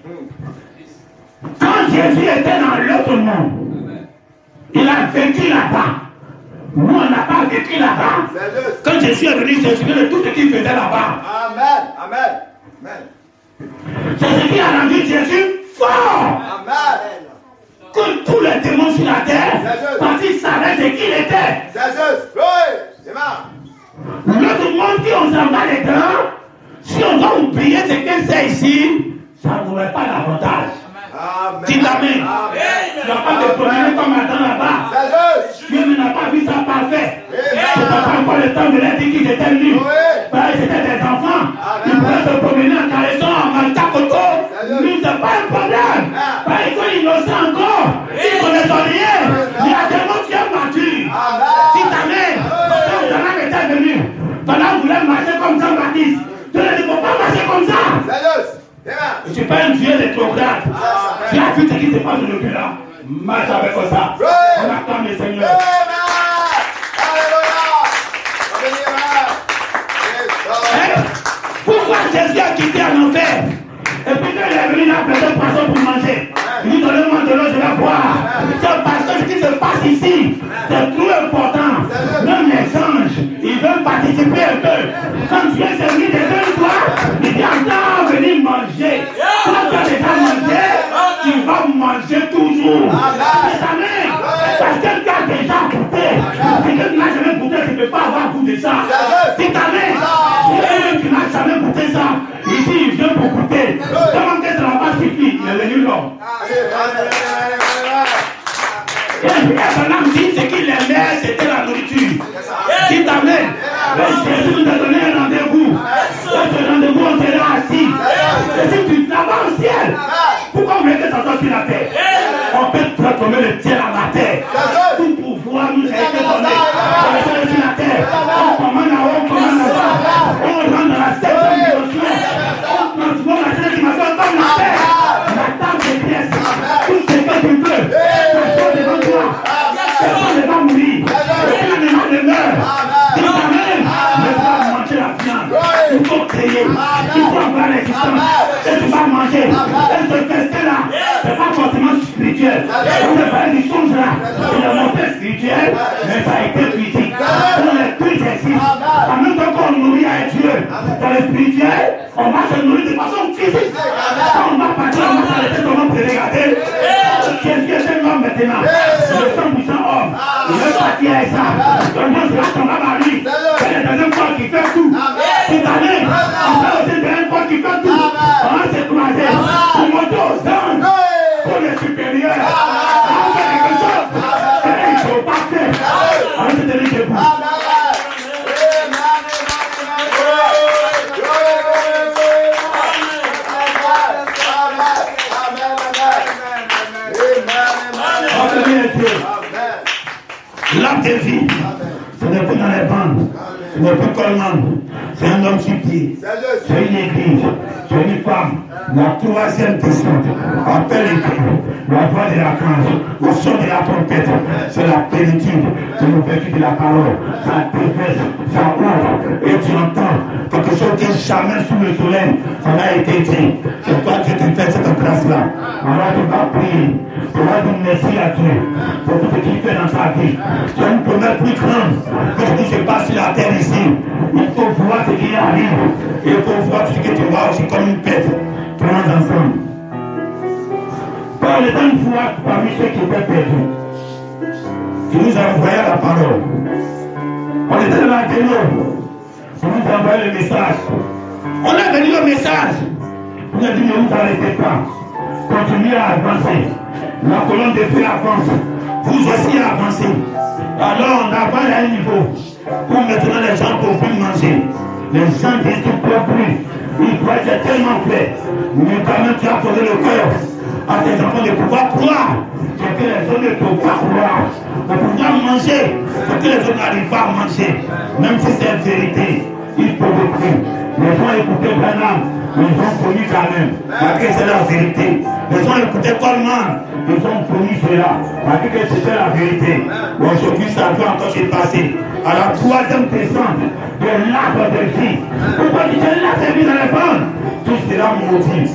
Quand Jésus était dans l'autre monde, il a vécu là-bas. Nous, on n'a pas vécu là-bas. Quand Jésus est venu, c'est de tout ce qu'il faisait là-bas. Amen. C'est ce qui a rendu Jésus fort. que tous les démons sur la terre, quand il savait ce qu'il était. C'est juste. Oui. Amen. L'autre monde qui on s'en va les dents, si on doit oublier ce que c'est ici, ça n'aurait pas d'avantage. Dis l'amen. Tu n'as pas de problème comme Adam là-bas. Dieu n'a pas vu ça parfait. Tu n'as pas encore le temps de leur dire qu'ils étaient nus. C'était des enfants. Ils pouvaient se promener en caressant, en tacoto. Nous, ce n'est pas un problème. Ils sont innocents encore. Ils ne connaissent rien. Il y a tellement de mature. Dis l'amen. Quand Jean était venu, pendant que vous voulez marcher comme Jean-Baptiste, tu ne faut pas marcher comme ça. Je suis pas un dieu rétrograde. Tu as vu ce qui se passe aujourd'hui là? Marche avec ça. On attend le Seigneur. Pourquoi Jésus a quitté en enfer? Et puis quand il est venu là, il a fait un poisson pour manger. Il dit donnez-moi de l'eau, je vais boire. C'est parce que ce qui se passe ici, c'est trop important. Même les anges, ils veulent participer un peu. Quand Dieu s'est mis devant toi, il dit attends, venez manger. Quand tu as déjà mangé, tu vas manger toujours. Amen. Parce que tu as déjà goûté. Si tu n'as jamais goûté, tu ne peux pas avoir goûté ça. Si tu n'as jamais goûté ça, ici il vient pour goûter. Comment que ça va pas suffire? Il est venu l'homme. Et Abraham dit ce qu'il aimait, c'était la nourriture. Qui t'amène? Jésus nous a donné un rendez-vous. Dans ce rendez-vous, on sera assis. Et si tu là-bas au ciel, pourquoi on veut que ça soit sur la terre? On peut transformer le ciel en la terre. Tout pouvoir nous a été donné. On est sur la terre. On commande en haut, on commande en bas. On rentre dans la septième dimension. On transforme la septième dimension comme la terre. La table de pièces. Tout ce que tu veux. Devant toi. Personne ne va mourir. Aucun animal ne meurt. Dis Amen. Mais tu vas manger la viande. Il faut créer. Il faut avoir l'existence. Et tu vas manger. Et ce festin-là, ce n'est pas forcément spirituel. On ne parle du songe là. Il est monté spirituel, mais ça a été physique. Dans les deux exercices, en même temps qu'on nourrit à Dieu, dans le spirituel, on va se nourrir de façon physique. Quand on va partir, on va s'arrêter, on va se regarder. Qu'est-ce que c'est l'homme maintenant? Le 100% homme. Il veut partir avec ça. Donc, c'est là qu'on va marier. C'est le deuxième corps qui fait tout. Cette année, on fait aussi le deuxième corps qui fait tout. On va se croiser. Pour monter aux anges. Pour les supérieurs. On fait quelque chose. Et il ne faut pas faire. On va se tenir debout. L'homme de vie, ce n'est plus dans les bandes, ce n'est plus Coleman, c'est un homme sur pied, c'est une église, c'est une femme. La troisième descente, appelle l'écrit, la voix de l'archange, au son de la trompette, c'est la plénitude de l'ouverture de la parole. Ça déverse, ça ouvre, et tu entends quelque chose qui est jamais sous le soleil. Ça a été dit. C'est toi qui te fais cette grâce-là. Alors tu vas prier. Tu vas dire merci à Dieu pour tout ce qu'il fait dans ta vie. Tu as une promesse plus grande que ce qui se passe sur la terre ici. Il faut voir ce qui arrive. Et il faut voir ce que tu vois aussi comme une bête. Prenons ensemble. Paul est une fois parmi ceux qui étaient perdus. Tu nous as envoyé la parole. On était dans la délo. Tu nous as envoyé le message. On a venu au message. On a dit ne vous arrêtez pas. Continuez à avancer. La colonne de feu avance. Vous aussi avancez. Alors on avance à un niveau où maintenant les gens ne peuvent plus manger. Les gens disent qu'ils ne peuvent plus. Ils croient que c'est tellement fait. Mais quand même tu as posé le cœur à tes enfants de pouvoir croire ce que les autres ne peuvent pas croire. De pouvoir manger ce que les autres n'arrivent pas à manger. Même si c'est vérité, ils ne peuvent plus. Les gens écoutaient Branham, ils ont connu quand même, malgré que c'est la vérité. Les gens écoutaient Coleman, ils ont connu cela, malgré que c'était la vérité. Aujourd'hui, ça doit encore se passer. À la troisième descente de l'arbre de vie. Pourquoi tu es là, c'est mis dans les bandes? Tout sera maudit.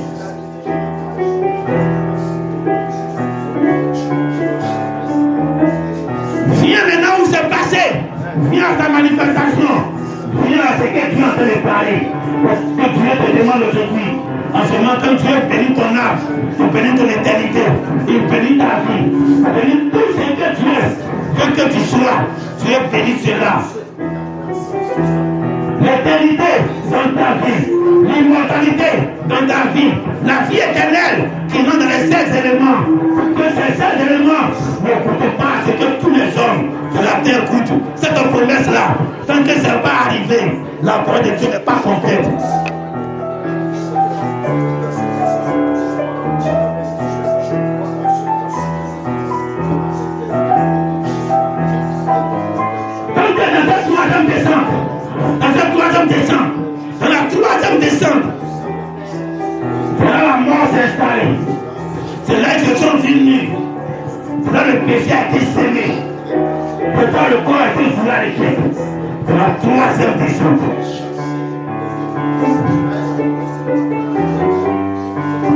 Viens maintenant où c'est passé. Viens à ta manifestation. Viens à ce que tu es en train de parler. Parce que Dieu te demande aujourd'hui En ce moment, quand Dieu bénit ton âme, il bénit ton éternité, il bénit ta vie, il bénit tout ce que tu es, que tu sois, Dieu bénit cela. L'éternité dans ta vie, l'immortalité dans ta vie, la vie éternelle qui rentre dans les 16 éléments. Que ces 16 éléments n'écoutent pas ce que tous les hommes de la terre écoutent. Cette promesse-là, tant que ça n'est pas arrivé, la parole de Dieu n'est pas complète. Dans la troisième descente, c'est là la mort s'est installée. C'est là que sont venus. C'est là le péché a été semé. C'est là le corps a été foulé à l'échec. C'est la troisième descente.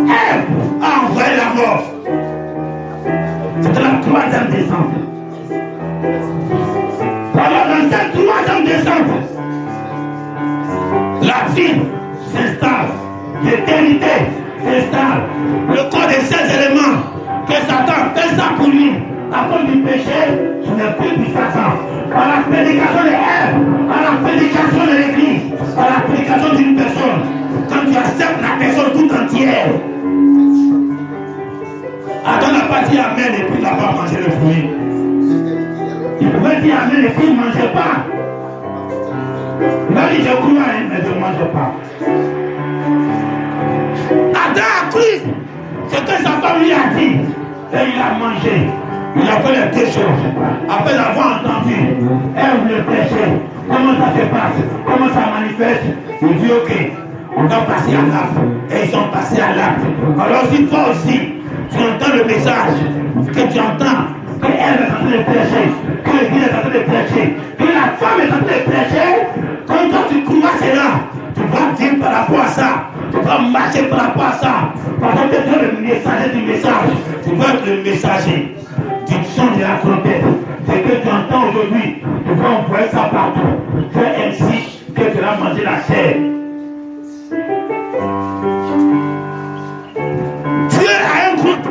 Ève a envoyé la mort. C'était la troisième descente. Alors dans cette troisième descente, la vie s'installe, l'éternité s'installe, le corps des 16 éléments que Satan fait ça pour lui. À cause du péché, ce n'est plus du Satan. À la prédication de Ève, à la prédication de l'église, à la prédication d'une personne, quand tu acceptes la personne tout entière, Adam n'a pas dit Amen et puis il n'a pas mangé le fruit. Il pouvait dire Amen et puis il ne mangeait pas. Il a dit je crois, mais je ne mange pas. Adam a cru ce que sa femme lui a dit et il a mangé. Il a fait les deux choses. Après avoir entendu, Ève le péché, comment ça se passe, comment ça manifeste, il dit ok, on doit passer à l'acte. Et ils sont passés à l'acte. Alors si toi aussi, tu entends le message, que tu entends que Ève est en train de prêcher, que l'église est en train de prêcher, que la femme est en train de prêcher, quand toi tu crois cela, tu vas dire par rapport à ça, tu vas marcher par rapport à ça, parce que tu es le messager du message, tu vas être le messager du son de la trompette. Ce que tu entends aujourd'hui, tu vas envoyer ça partout. Fais ainsi que tu vas manger la chair. Dieu a un groupe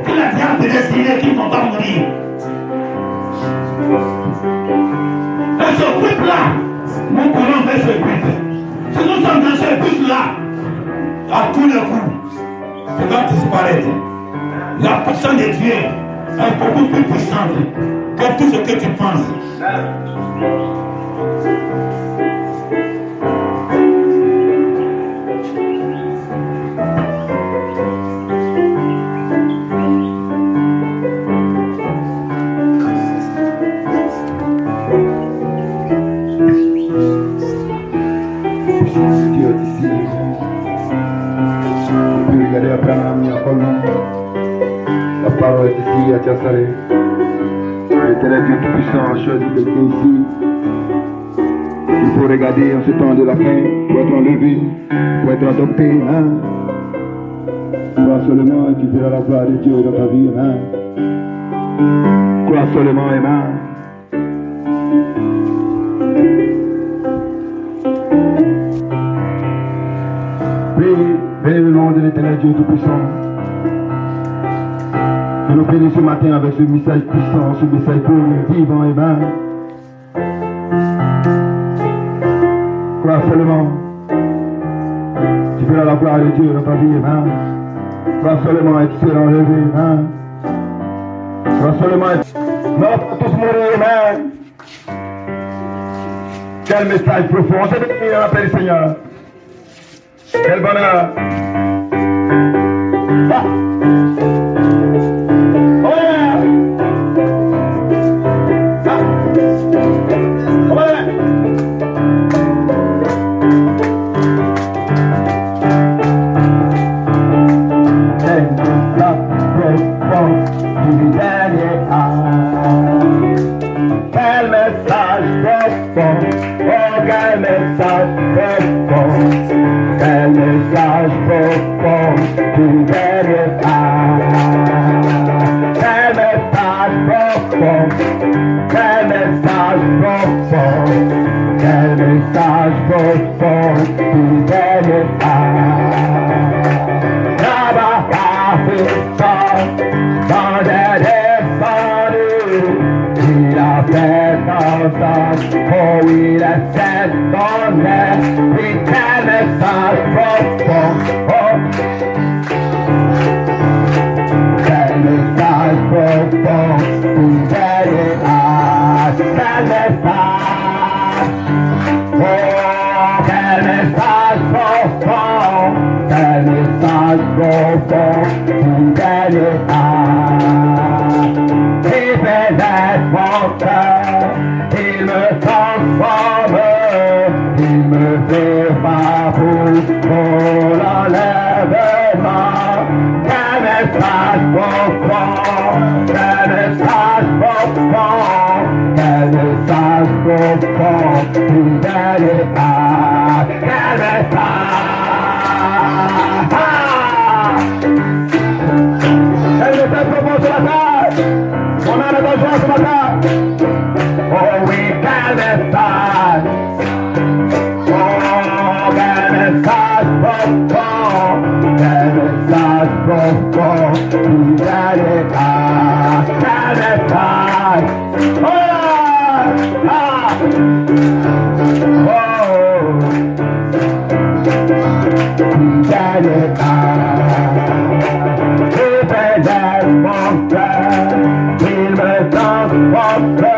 qu'il a déjà prédestiné qui ne vont pas mourir. Et ce groupe-là, nous courons vers ce but. Si nous sommes dans ce but-là, à tous les coups, ça va disparaître. La puissance de Dieu est beaucoup plus puissante que tout ce que tu penses. Dieu d'ici, tu peux regarder après un ami à Colomb. La parole est ici à Tiassaré. L'éternel Dieu Tout-Puissant a choisi quelqu'un ici. Il faut regarder en ce temps de la fin pour être enlevé, pour être adopté. Hein? Crois seulement et tu verras la gloire de Dieu dans ta vie. Hein? Crois seulement, amen. Bénis le nom de l'éternel Dieu Tout-Puissant. Je nous bénis ce matin avec ce message puissant, ce message beau, vivant et vain. Crois seulement. Tu verras la gloire de Dieu dans ta vie, amen. Crois seulement et tu seras enlevé, amen. Crois seulement et nous allons tous mourir, amen. Quel message profond. On s'est béni dans la paix du Seigneur. Quel bonheur. Ah. Oh yeah. Ah. Oh yeah. Hey, la profonde du dernier âge. Quel message profond. Oh, quel message profond. Quel message profond du dernier âge. Quel message profond. Quel message profond. Quel message profond du dernier âge. Quel message profond pour derrière. Quel message, oh, quel message profond, quel message profond pour derrière. Il pénètre mon cœur, il me transforme, il me prépare pour l'enlèvement. Quel message profond, quel message profond, quel message profond, pour derrière. Quel message, quel message profond sur la terre. On a besoin ce matin. Oh oui, quel message. Oh, quel message profond. Quel message profond. Vous allez quel message. Oh, ah. Oh, vous allez il me transporte.